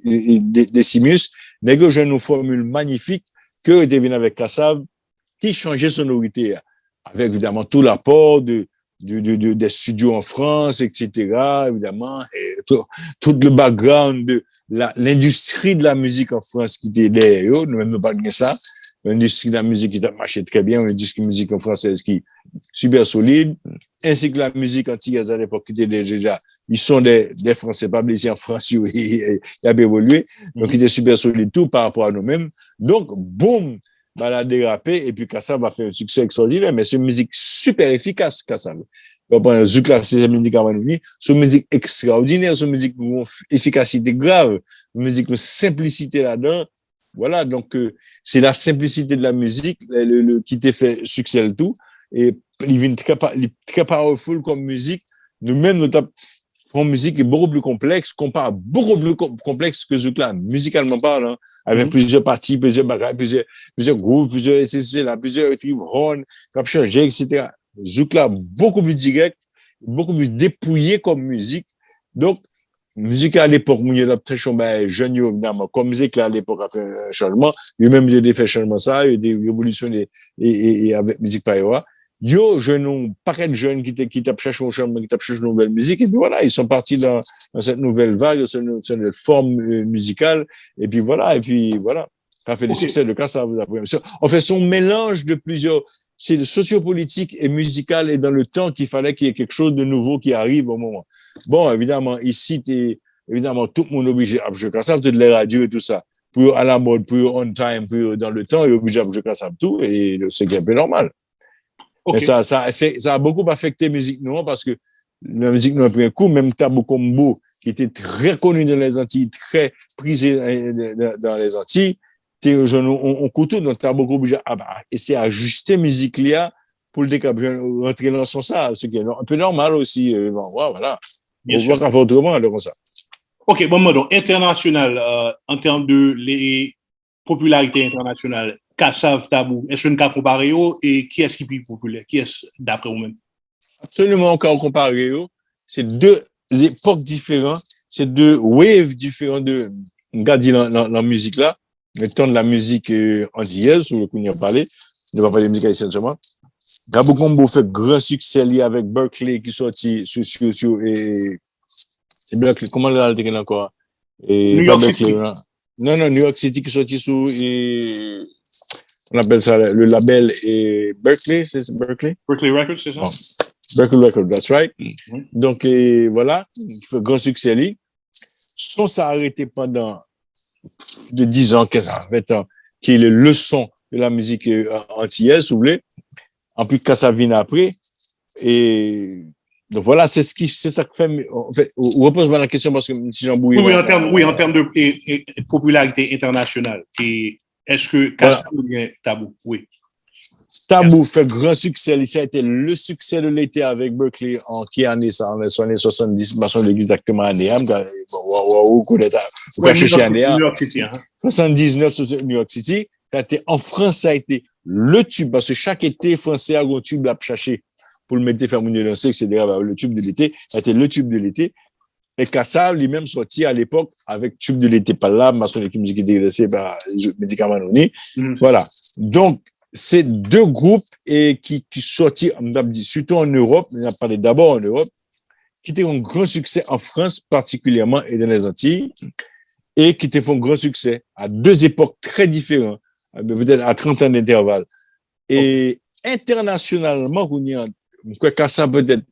Décimus, mais que j'ai une formule magnifique que était venu avec Kassav, qui changeait sonorité, avec évidemment tout l'apport des studios en France, etc., évidemment, et tout le background de l'industrie de la musique en France qui était derrière eux, nous-mêmes nous parlons de ça, l'industrie de la musique qui a marché très bien, l'industrie de la musique française qui est super solide, ainsi que la musique antillaise à l'époque qui était déjà, ils sont des Français, pas blessés en France, ils avaient évolué, donc ils étaient super solides tout par rapport à nous-mêmes. Donc, boum, bah, la dérapé, et puis Kassav va faire un succès extraordinaire, mais c'est une musique super efficace, Kassav. Zouk-là, c'est une musique c'est une musique extraordinaire, c'est une musique avec efficacité grave, une musique de simplicité là-dedans. Voilà, donc c'est la simplicité de la musique qui t'a fait succès le tout. Et il est très powerful comme musique. Nous-mêmes, notre musique est beaucoup plus complexe, beaucoup plus complexe que Zouk-là, musicalement parlant, avec plusieurs parties, plusieurs bagages, plusieurs grooves, plusieurs horns, cap changer, etc. Zouk-là, beaucoup plus direct, beaucoup plus dépouillé comme musique. Donc, musique à l'époque, il y a très jeune, évidemment, comme musique là, à l'époque, a fait un changement. Il y a même des faits changement ça, il y a des révolutions et avec musique par ailleurs. Yo, un paquet de jeunes qui tapent chercher un changement, qui tapent chercher une nouvelle musique, et puis voilà, ils sont partis dans cette nouvelle vague, cette nouvelle forme musicale, et puis voilà, ça fait des succès de cas, ça vous apprend. En fait, c'est un mélange de plusieurs, c'est sociopolitique et musical, et dans le temps qu'il fallait qu'il y ait quelque chose de nouveau qui arrive au moment. Bon, évidemment, ici, évidemment, tout le monde est obligé à jouer ça, toutes les radios et tout ça, pour à la mode, pour on time, pour dans le temps, il est obligé à jouer ça tout, et c'est un peu normal. Okay. Et ça a beaucoup affecté la musique noire parce que la musique noire a pris un coup, même Tabo Combo, qui était très connu dans les Antilles, très prisé dans les Antilles, on couteau, donc Tabo Combo essayer d'ajuster la musique là pour le décapler, rentrer dans son ça, ce qui est un peu normal aussi. Voilà. Bien sûr. On va faire autrement, comme ça. OK, bon, donc, international, en termes de les popularités internationales, Kassav, Tabou, est-ce qu'on peut comparer et qui est-ce qui est plus populaire? Qui est-ce d'après vous-même? Absolument, on peut comparer. C'est deux époques différentes, c'est deux waves différents de, regarde la musique là, le temps de la musique antillaise, sur le coup, on a parlé, on va parler de musique haïtienne seulement. Tabo Combo fait grand succès lié avec Berkeley qui sortit sur et Berkeley, comment l'a dit encore? New York City. Non, New York City qui sortit sur on appelle ça le label et Berkeley, c'est Berkeley? Berkeley Records, c'est ça? Oh. Berkeley Records, that's right. Mm-hmm. Donc, voilà, il fait grand succès. Son ça arrêté pendant de 10 ans, 15 ans, 20 ans, qui est le leçon de la musique antillaise, si vous voulez. En plus, quand ça vient après. Et donc, voilà, c'est ça qui fait. En fait, on repose la question parce que si j'en bouille. Oui, en termes de popularité internationale. Et est-ce que Kassav ou bien Tabou? Oui. Tabou fait grand succès. Ça a été le succès de l'été avec Berkeley en qui année ça? En les années 70, parce qu'on exactement année. Vous connaissez New York City. 79 New York City. En France, ça a été le tube, parce que chaque été, Français a un tube à chercher pour le mettre, faire monter lancer, etc. Le tube de l'été, ça a été le tube de l'été. Et Kassav, lui-même, sorti à l'époque avec tube de l'été, pas là, parce que l'équipe musique était laissée par les médicaments non. Voilà. Donc, c'est deux groupes qui sortis, surtout en Europe, on a parlé d'abord en Europe, qui étaient un grand succès en France, particulièrement, et dans les Antilles, et qui étaient un grand succès à deux époques très différentes, peut-être à 30 ans d'intervalle. Et internationalement, Kassav peut-être,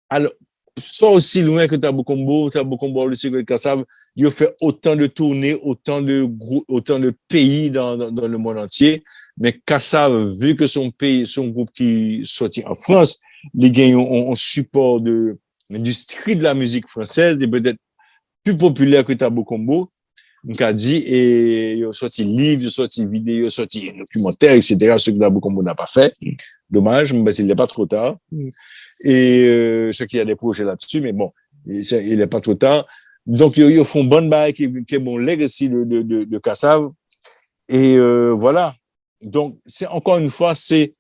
alors, soit aussi loin que Tabo Combo, le secret de Kassav, il a fait autant de tournées, autant de pays dans le monde entier. Mais Kassav, vu que son groupe qui sorti en France, les gagnants ont un support de l'industrie de la musique française et peut-être plus populaire que Tabo Combo. Donc, a dit, et il a sorti livres, il a sorti vidéos, il a sorti documentaires, etc. Ce que Tabo Combo n'a pas fait. Dommage, mais il n'est pas trop tard. Et ce qu'il y a des projets là-dessus, mais bon, il n'est pas trop tard. Donc, ils font bonne bail qui est bon legacy de Kassav. Et voilà. Donc, c'est encore une fois, c'est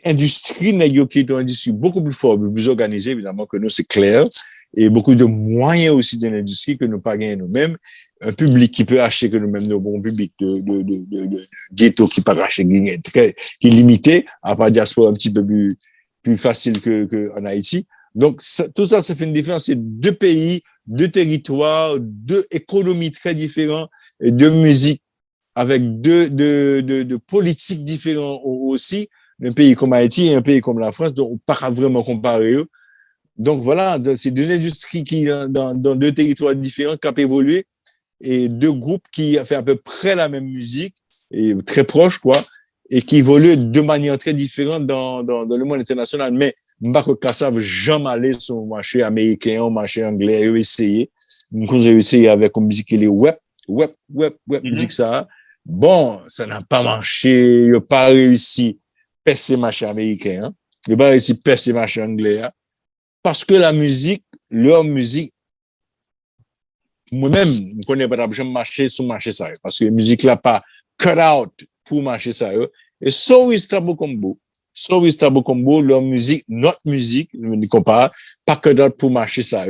industrie qui est une industrie beaucoup plus forte, plus organisée, évidemment, que nous, c'est clair. Et beaucoup de moyens aussi de l'industrie que nous pas gagner nous-mêmes. Un public qui peut acheter que nous-mêmes, nos bons publics de ghetto qui peut acheter, qui est limité, à part diaspora un petit peu plus facile que en Haïti. Donc, tout ça, ça fait une différence. C'est deux pays, deux territoires, deux économies très différentes, et deux musiques avec deux politiques différentes aussi. Un pays comme Haïti et un pays comme la France, donc on ne peut pas vraiment comparer eux. Donc voilà, c'est deux industries qui, dans deux territoires différents, qui ont évolué et deux groupes qui ont fait à peu près la même musique, et très proches, quoi, et qui évoluent de manière très différente dans le monde international. Mais, je Kassav jamais allé sur le marché américain, au marché anglais, ils ont essayé. Nous avons essayé avec une musique qui est web musique ça. Bon, ça n'a pas marché, ils n'ont pas réussi à percer le marché américain, hein. Ils n'ont pas réussi à percer le marché anglais, hein. Parce que la musique, leur musique, moi-même, je ne connais pas de marché sur le marché ça, parce que la musique là pas cut out pour marcher ça. Et so is Tabo Combo, leur musique, notre musique, je ne compare pas cut out pour marcher ça.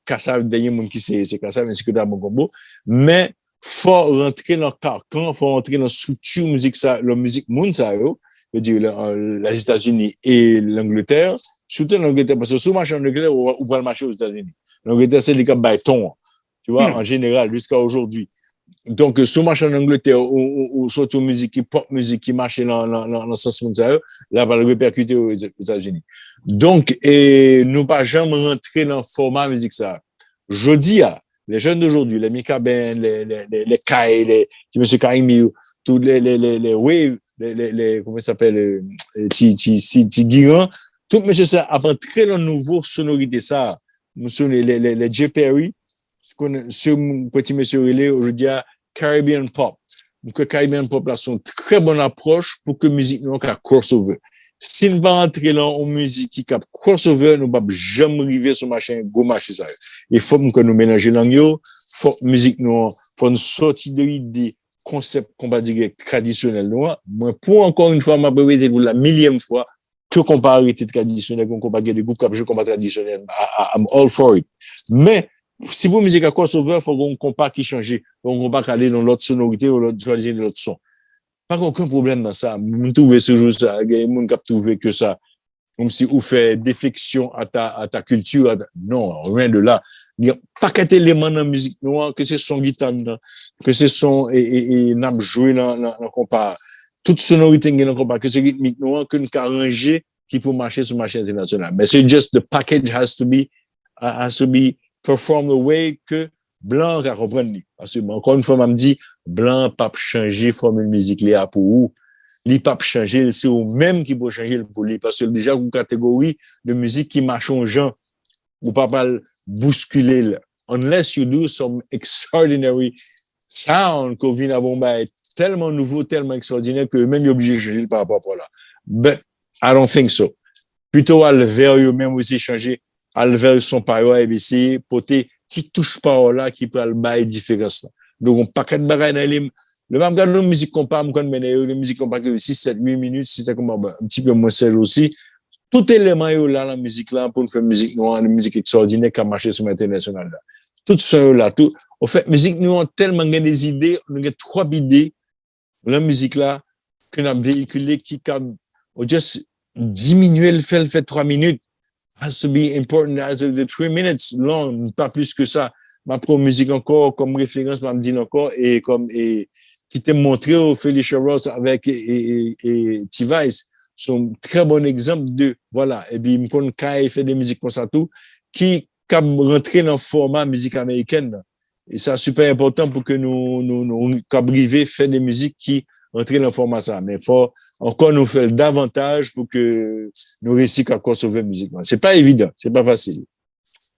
Kassav, dernier monde qui c'est Kassav, mais c'est que Tabo Combo. Mais, faut rentrer dans le carcan, faut rentrer dans la structure musique ça, la musique monde ça, je veux dire, les États-Unis et l'Angleterre, surtout l'Angleterre, parce que sur le marché en Angleterre, ou pas le marché aux États-Unis. L'Angleterre, c'est les cas bâtons, tu vois, en général, jusqu'à aujourd'hui. Donc, sur le marché en Angleterre, ou surtout musique, pop musique qui marche dans ce sens mondial, là, va le répercuter aux États-Unis. Donc, et nous pas jamais rentrer dans le format musique ça. Je dis les jeunes d'aujourd'hui, les Mika Ben, les Kai, les M. Kaimi, tous les Wave, comment ça s'appelle, Tigran, tout monsieur ça a très dans nouveau sonorité ça. Les J. Perry, ce petit monsieur relais aujourd'hui à Caribbean Pop. Donc, Caribbean Pop là sont très bonne approche pour que musique nous a crossover. Si nous va entrer là en musique qui cap crossover, nous pas jamais arriver sur machin go marché ça. Il faut que nous mélanger langue, faut musique nous, faut une sortie de l'idée concept qu'on va dire traditionnel nous. Moi pour encore une fois m'a répéter pour la millième fois que comparer traditionnel qu'on compare des groupes comme je combat traditionnel. I'm all for it. Mais si vous musique à crossover, faut qu'on compare qui changer, on compare aller dans l'autre sonorité ou l'autre choisir l'autre son. Pas aucun problème dans ça. Vous trouvez ce jour ça, il y a des gens qui trouvé que ça, comme si vous faites défection à ta culture. Non, rien de là. Il y a pas qu'un élément dans la musique noire, que c'est son guitare, que c'est son, et n'a joué dans compas. Toute sonorité qui est dans compas, que c'est rythmique noire, que nous arranger qui peut marcher sur le marché international. Mais c'est just the package has to be performed the way que blanc à comprendre. Parce que, encore une fois, m'a dit, blanc, pas changer formule musique, là, pour où? Li pas changer, c'est eux même qui peut changer pour lui. Parce que déjà, une catégorie de musique qui marche en gens, ou pas mal bousculer. Unless you do some extraordinary sound, qu'on vient à Bombay, tellement nouveau, tellement extraordinaire, que même ils sont obligés de changer par rapport à là. But I don't think so. Plutôt, à le vers eux-mêmes aussi changer, à le vers son parole, et essayer, porter, si touche pas là, qui peut le bail différence. Donc, on paquet de bagages dans les, le même gars de musique compas, on connaît les musiques compas que 6, 7, 8 minutes, si c'est comme un petit peu moins serge aussi. Tout élément est là, la musique là, pour nous faire musique noire, une musique extraordinaire qui a marché sur l'international là. Tout ça là, tout. En fait, musique noire, tellement il y a des idées, on a 3 idées, la musique là, qu'on a véhiculé, qui on juste diminuer le fait 3 minutes. Has to be important as the 3 minutes long, pas plus que ça. Ma pro musique encore comme référence, m'a dit encore, et comme, et, qui t'ai montré au Felicia Ross avec, et T-Vice, sont très bon exemple de, voilà, et puis, m'con Kai fait des musiques comme ça tout, qui rentré dans le format musique américaine. Et ça, super important pour que nous, cabriver, faire des musiques qui rentrer dans le format ça. Mais il faut encore nous faire davantage pour que nous réussissions à sauver la musique. C'est pas évident, c'est pas facile.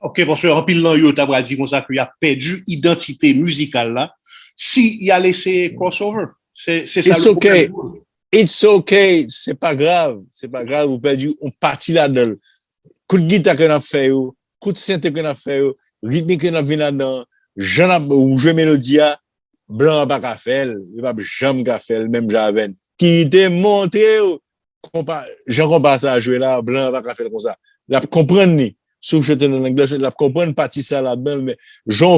OK, parce que en pile là, yo t'as dit comme ça qu'il a perdu identité musicale là. Si il a laissé crossover, c'est ça It's le okay. Problème. It's okay, c'est pas grave, vous perdu on partie là-dedans. Coup de guitare qu'on a fait, coup de synthé qu'on a fait, rythmique que nous venons là-dedans, ou je mélodie, blanc pas qu'à faire, il pas jamais qu'à faire, même j'avais. Qui te montré, j'en compare ça à jouer là, blanc pas qu'à faire comme ça. La comprendre, sauf que je en anglais, la comprendre partie ça là-dedans, mais j'en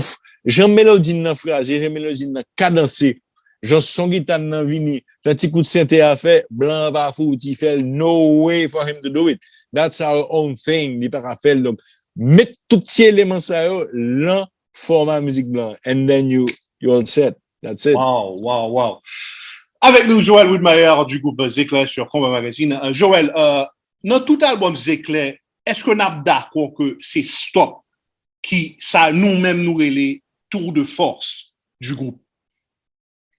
mélodie dans phrase, j'en mélodie dans cadencé, j'en son guitare dans vini, j'en petit coup de synthé à faire, blanc pas fou, il fait no way for him to do it. That's our own thing, il pas qu'à faire. Donc, mettre tous ces éléments ça là, format musique blanc, and then you all set. That's it. Wow. Avec nous, Joël Widmayer du groupe Zéclair sur Combat Magazine. Joël, dans tout album Zéclair, est-ce qu'on est d'accord que c'est Stop qui, ça nous-mêmes, nous les tours de force du groupe?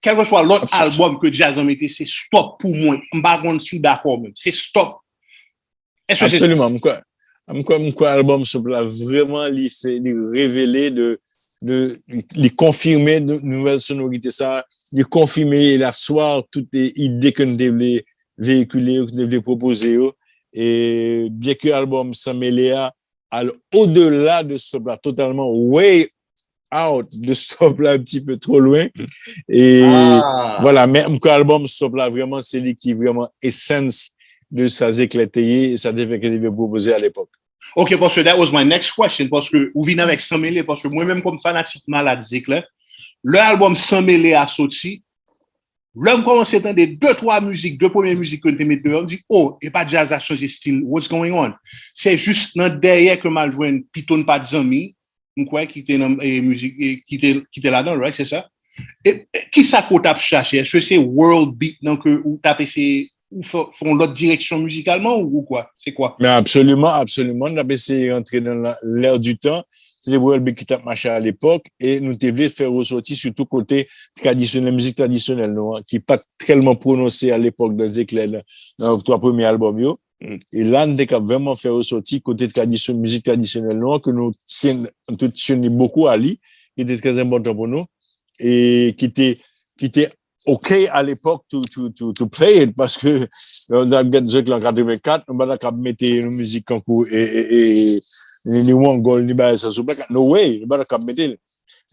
Quel que soit l'autre album que Jazz a mis, c'est Stop pour moi. Je ne suis pas d'accord même. C'est Stop. Absolument. Mon album vraiment les révéler les confirmer de nouvelles sonorités ça, les confirmer la soir toutes les idées que nous devons véhiculer ou que nous devons proposer et bien que l'album s'en mêlé au-delà de ce là totalement way out de ce là un petit peu trop loin et voilà mais mon album ce là vraiment c'est lui qui vraiment essence de sa éclaté et ça devait que devait proposer à l'époque. OK, parce que that was my next question, parce que vous venez avec Sans Mêlé, parce que moi-même, comme fanatique malade, Zéclair, l'album Sans Mêlé a sorti, l'homme commence à entendre deux premières musiques que nous mettons dehors, on dit, oh, et pas Jazz a changé de style, what's going on? C'est juste dans derrière que mal joué une piton pas de amis, qui était dans musique, qui était là-dedans, right, c'est ça? Et qui ça qu'on t'a cherché? Est-ce que c'est World Beat, donc, ou t'as essayé ou font l'autre direction musicalement ou quoi? C'est quoi? Mais absolument. On a essayé d'entrer dans l'ère du temps. C'est les World Beat qui t'a marché à l'époque et nous devons faire ressortir surtout côté traditionnel, musique traditionnelle, non, qui n'est pas tellement prononcée à l'époque dans Zéclair, dans les 3 premiers albums. Et là, nous devons vraiment faire ressortir côté tradition, musique traditionnelle, non, que nous tenons beaucoup à lui, qui était très important pour nous et qui était OK à l'époque to play it parce que on a gagné en 84 on va mettre une musique en cours et ni one goal ni ba ça no way on va mettre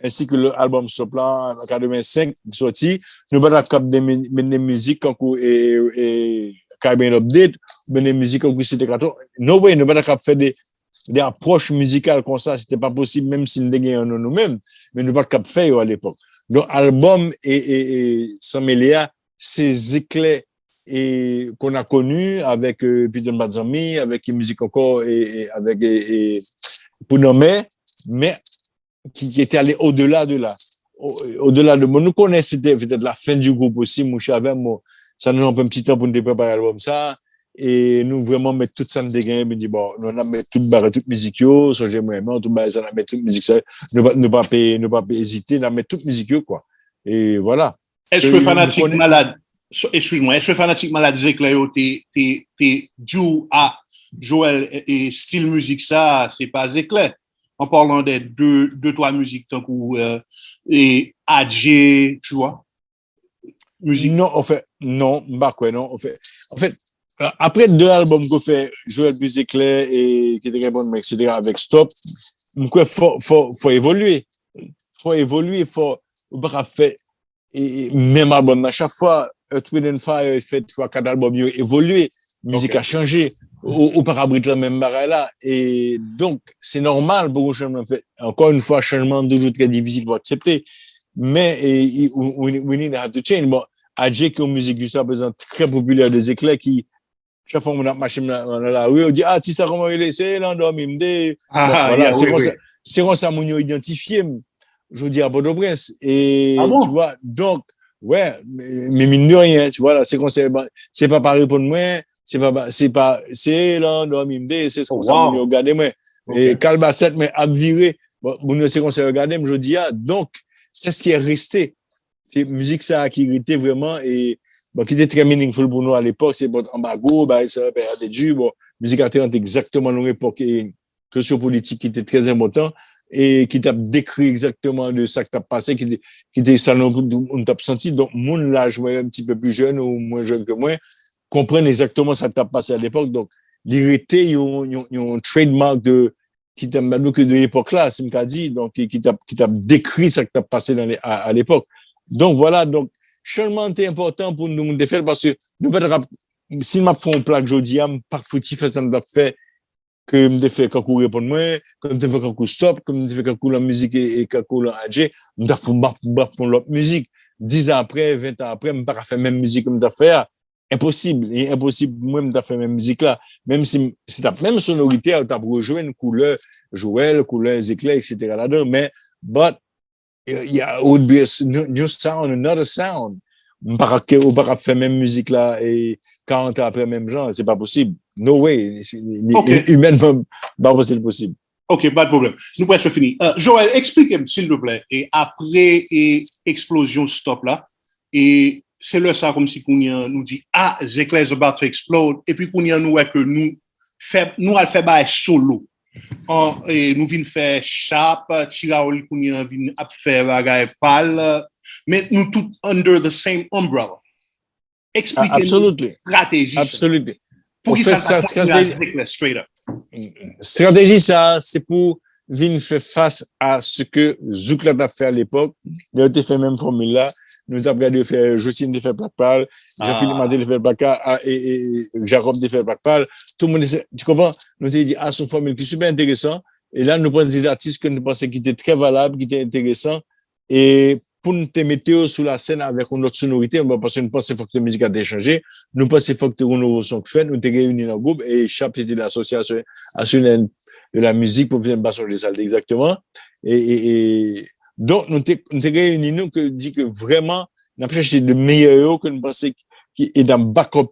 ainsi que l'album Soplan en 85 sorti nous va mettre des musiques en cours et Caribbean Update des musiques en cours c'était 14 no way on va faire des approches musicales comme ça, c'était pas possible, même si nous dégagnons nous-mêmes, mais nous pas capable faire à l'époque. Donc, album et Sans Mêlé, ces éclairs et qu'on a connus avec Peter Bazami, avec musique encore et avec pour nommer, mais qui était allé au-delà de là. Au-delà de moi, nous connaissons peut-être la fin du groupe aussi, moi, ça nous a un petit temps pour nous préparer l'album ça. Et nous vraiment mettre tout ça dans des gains, me dit bon, nous on mettre toute musique yo, so j'aimerais tout barre ça mettre toute musique ça, ne pas hésiter, on mettre toute musique yo quoi. Et voilà. Est-ce que fanatique malade, excuse-moi, est-ce que fanatique malade Zéclair t'es dû à Joël et style musique ça, c'est pas Zéclair. En parlant des deux trois musiques tant que et AJ, tu vois. Musique. Non, en fait, non, bah quoi non, en fait après 2 albums qu'on fait, Joël plus éclair et qui était très bon, etc. avec Stop, faut évoluer. Faut faire, et même album, à chaque fois, Earth, Wind and Fire fait 3-4 albums, il a évolué. Musique a changé. Ou par abri la même barrière là. Et donc, c'est normal pour un changement. Encore une fois, changement toujours très difficile pour accepter. Mais, we need to have to change. Bon, AJ, qui est une musique jusqu'à présent très populaire des éclairs qui, chaque fois qu'on a marché dans la rue, on dit, ah, tu sais comment il est, c'est l'endormi, voilà, c'est comme ça, mon identifié, je dis à Port-au-Prince. Et, tu vois, donc, ouais, mais mine de rien, tu vois, là, c'est comme ça, c'est pas pareil pour moi, c'est l'endormi, c'est comme ça, mon regardez moi. Et Calbasset, mais à virer, bon, c'est comme ça, regardez, je dis, ah, donc, c'est ce qui est resté. C'est musique, ça, qui était vraiment, et, bon, qui était très meaningful pour nous à l'époque, c'est bon, embargo, ça, des jus, bon, musique alternante exactement dans l'époque et question politique qui était très important et qui t'a décrit exactement de ça que t'a passé, qui était ça, on t'a senti. Donc, mon l'âge, moi, un petit peu plus jeune ou moins jeune que moi, comprennent exactement ça que t'a passé à l'époque. Donc, l'irrité, ils ont un trademark qui t'a que de l'époque là, c'est me dit, donc qui t'a décrit ce qui t'a passé à l'époque. Donc voilà, donc changement est important pour nous de faire parce que nous si m'a fait un plat aujourd'hui, par foutu fait ça m'a fait que me fait quand répondre moi, comme me fait quand stop, comme me fait quand la musique et quand la AG, me fait l'autre musique. 10 ans après, 20 ans après, me pas faire même musique comme t'as fait. Impossible, moi me faire même musique là, même si c'est la même sonorité, t'as rejoint couleur Joël, couleur éclair, etc. là-dedans, mais but yeah, would be a new sound, another sound. On pas faire même musique là et 40 ans après même genre, c'est pas possible. No way. Humainement, pas possible. OK, pas de problème. Nous presque fini. Joël, expliquez-moi, s'il vous plaît, et après explosion stop là, et c'est là ça comme si Kounia nous dit, Zekler is about to explode, et puis Kounia nous est que nous allons faire solo. Et nous venons faire Chap, Tiraoli Kounia vient faire bagaille pâle, mais nous tous under the same umbrella. Expliquez-nous la stratégie. Absolument. Pour qui ça stratégie straight up. Stratégie, ça, c'est pour venir faire face à ce que Zoukla a fait à l'époque. Il a fait même formule là. Nous avons regardé faire Jocelyne de faire Black Pal, Jean-Philippe Madé de faire Black Pal et Jacob de faire Black Pal. Tout le monde, tu comprends? Nous avons dit, son formule qui est super intéressant. Et là, nous prenons des artistes que nous pensons qui étaient très valables, qui étaient intéressants. Et pour nous mettre sur la scène avec une autre sonorité, parce que nous pensons qu'il faut que la musique a changé. Nous pensons qu'il faut que nous avons son fait. Nous avons réunis dans le groupe et Chap était l'association de la musique pour faire une basson des salles, exactement. Et donc, nous avons réunis, nous, que dit que vraiment, nous avons cherché le meilleur que nous pensons qui est dans le backup,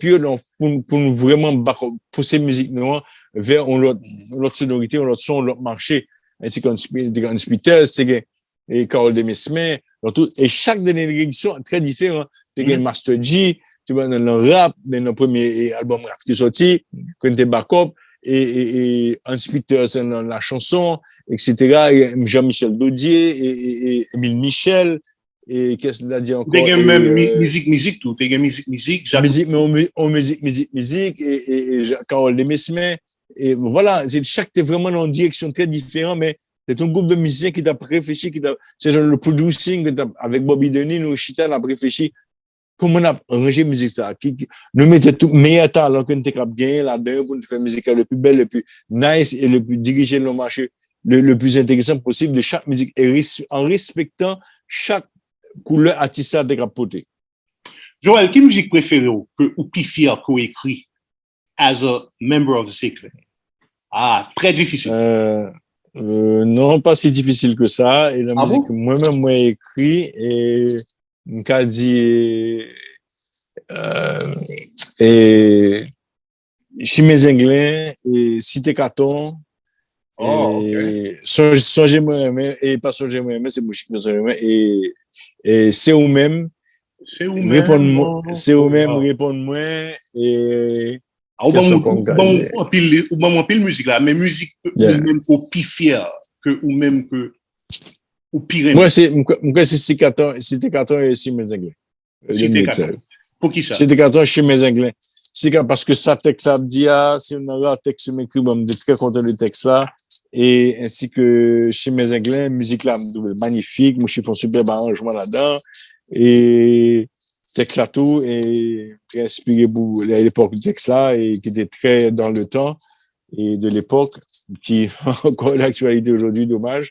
pour nous vraiment pousser la musique noire vers l'autre sonorité, l'autre son, l'autre marché. Ainsi qu'un Spitter, et Carole Demesme, et chaque direction est très différent. Tu as Master G, tu vas dans le rap, dans le premier album rap qui est sorti, quand tu es backup, et Hans Peter, c'est dans la chanson, etc. Et Jean-Michel Dodier, et Émile Michel, et qu'est-ce qu'il a dit encore? Tu as même musique, tout. Tu as musique. Musique, mais on musique, et Carole Demesme. Et voilà, chaque est vraiment dans une direction très différente, mais c'est un groupe de musiciens qui t'a réfléchi, c'est genre le producing, avec Bobby Denis, nous, Chita, on a réfléchi comment on a arrangé la musique, ça, nous mettons tout meilleur talent qu'on était capable de gagner là-dedans pour nous faire musique le plus belle, le plus nice et le plus dirigé dans le marché, le plus intéressant possible de chaque musique, et en respectant chaque couleur artiste de capoter. Joël, quelle musique préférée ou plus fier qu'on écrit as a member of Zekler? Très difficile. Non, pas si difficile que ça. Et la musique que moi-même, moi, écrit, et m'a dit, et chez mes Anglais, et Cité Caton, et Songez-moi, et pas Songez-moi, c'est Bouchique, et c'est vous-même. Répondre-moi, et ou bon pile musique là, mais musique même au plus fier que ou même que ou pire. Moi c'est Cité Caton et chez mes Anglais. Pour qui ça? Cité Caton chez mes Anglais. C'est parce que ça texte ça dit si on a un texte m'écrit bon de très content du texte là et ainsi que chez mes Anglais musique là magnifique, moi je fais un super arrangement là-dedans et texte là tout et très inspiré pour l'époque du texte là et qui était très dans le temps et de l'époque qui encore l'actualité aujourd'hui, dommage.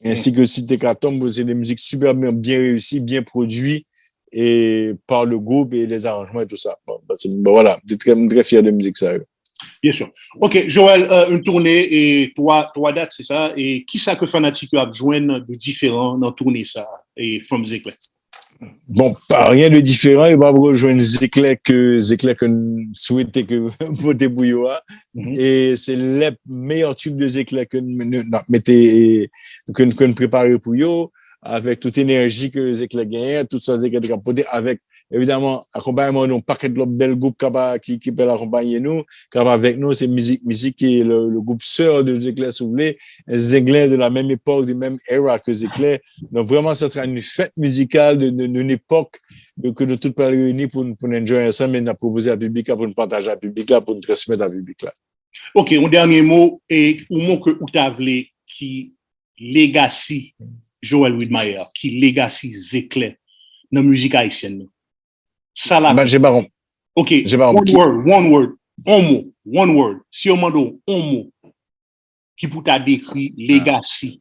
Ainsi que Cité Caton, c'est des musiques super bien réussies, bien produites et par le groupe et les arrangements et tout ça. Voilà, je suis très fier de musique ça. Bien sûr. OK, Joël, une tournée et trois dates, c'est ça? Et qui ça que Fanatique a besoin de différent dans tournée ça et From Zekler? Bon, pas rien de différent. Il va rejoindre Zekler que souhaitait que voter pour Yoa. Et c'est le meilleur tube de Zekler que nous préparer pour Yo, avec toute énergie que Zekler gagne, toute ça Zekler de capoter, avec évidemment accompagnement d'un paquet de belles groupes qui peut l'accompagner nous, avec nous, c'est musique qui est le groupe sœur de Zekler, si vous voulez, Zekler de la même époque, de même era que Zekler. Donc vraiment, ça sera une fête musicale d'une époque que nous tous réunis pour enjoyer ensemble et nous proposer à la public, pour nous partager à la public, pour nous transmettre à la public. OK, un dernier mot, et un mot que vous avez qui legacy Joël Widmeyer, qui legacy Zéclair dans la musique haïtienne. Ça là. J'ai pas compris. OK, one word, one word. Si on demande un mot qui pour t'a décrit legacy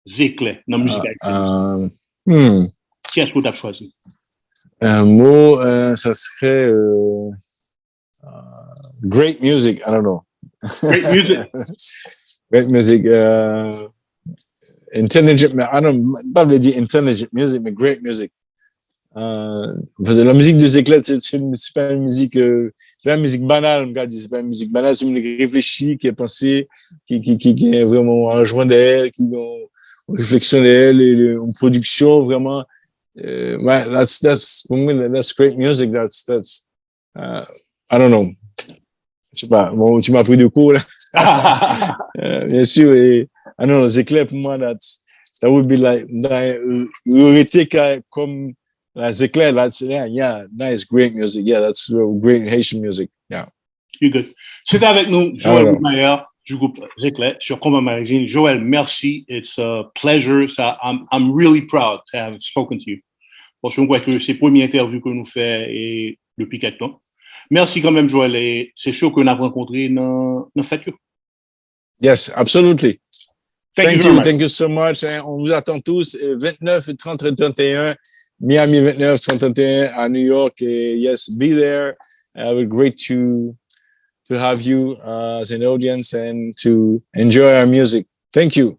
Zéclair dans la musique haïtienne. Qu'est-ce que tu as choisi? Un mot, ça serait great music. I don't know. Great music. Great music. Intelligent. I don't pas dire intelligent music, mais great music. La musique de Zéclair, c'est pas une musique, c'est pas une musique banale, c'est pas une musique banale, c'est une musique réfléchie, qui est pensée, qui est vraiment un arrangement d'elle, qui ont une réflexion d'elle, et une production vraiment. Ouais, that's for me, that's great music. That's I don't know. Je sais pas. Bon, tu m'as pris de court là. Bien sûr. Et I don't know. Zéclair pour moi, that would be like, comme Zéclair. Yeah, nice, great music. Yeah, that's great Haitian music. Yeah. You're good. C'est avec nous, Joël Widmeyer du groupe Zéclair sur Combat Magazine. Joël, merci. It's a pleasure. I'm really proud to have spoken to you. Parce que je crois que c'est la première interview que nous faisons depuis quelques temps. Merci quand même, Joël. Et c'est sûr qu'on a rencontré dans le fait. Yes, absolutely. Thank you. Thank you so much. On vous attend tous. 29, 30 et 31. Miami 29, 30 31 à New York. Et yes, be there. It would be great to have you as an audience and to enjoy our music. Thank you.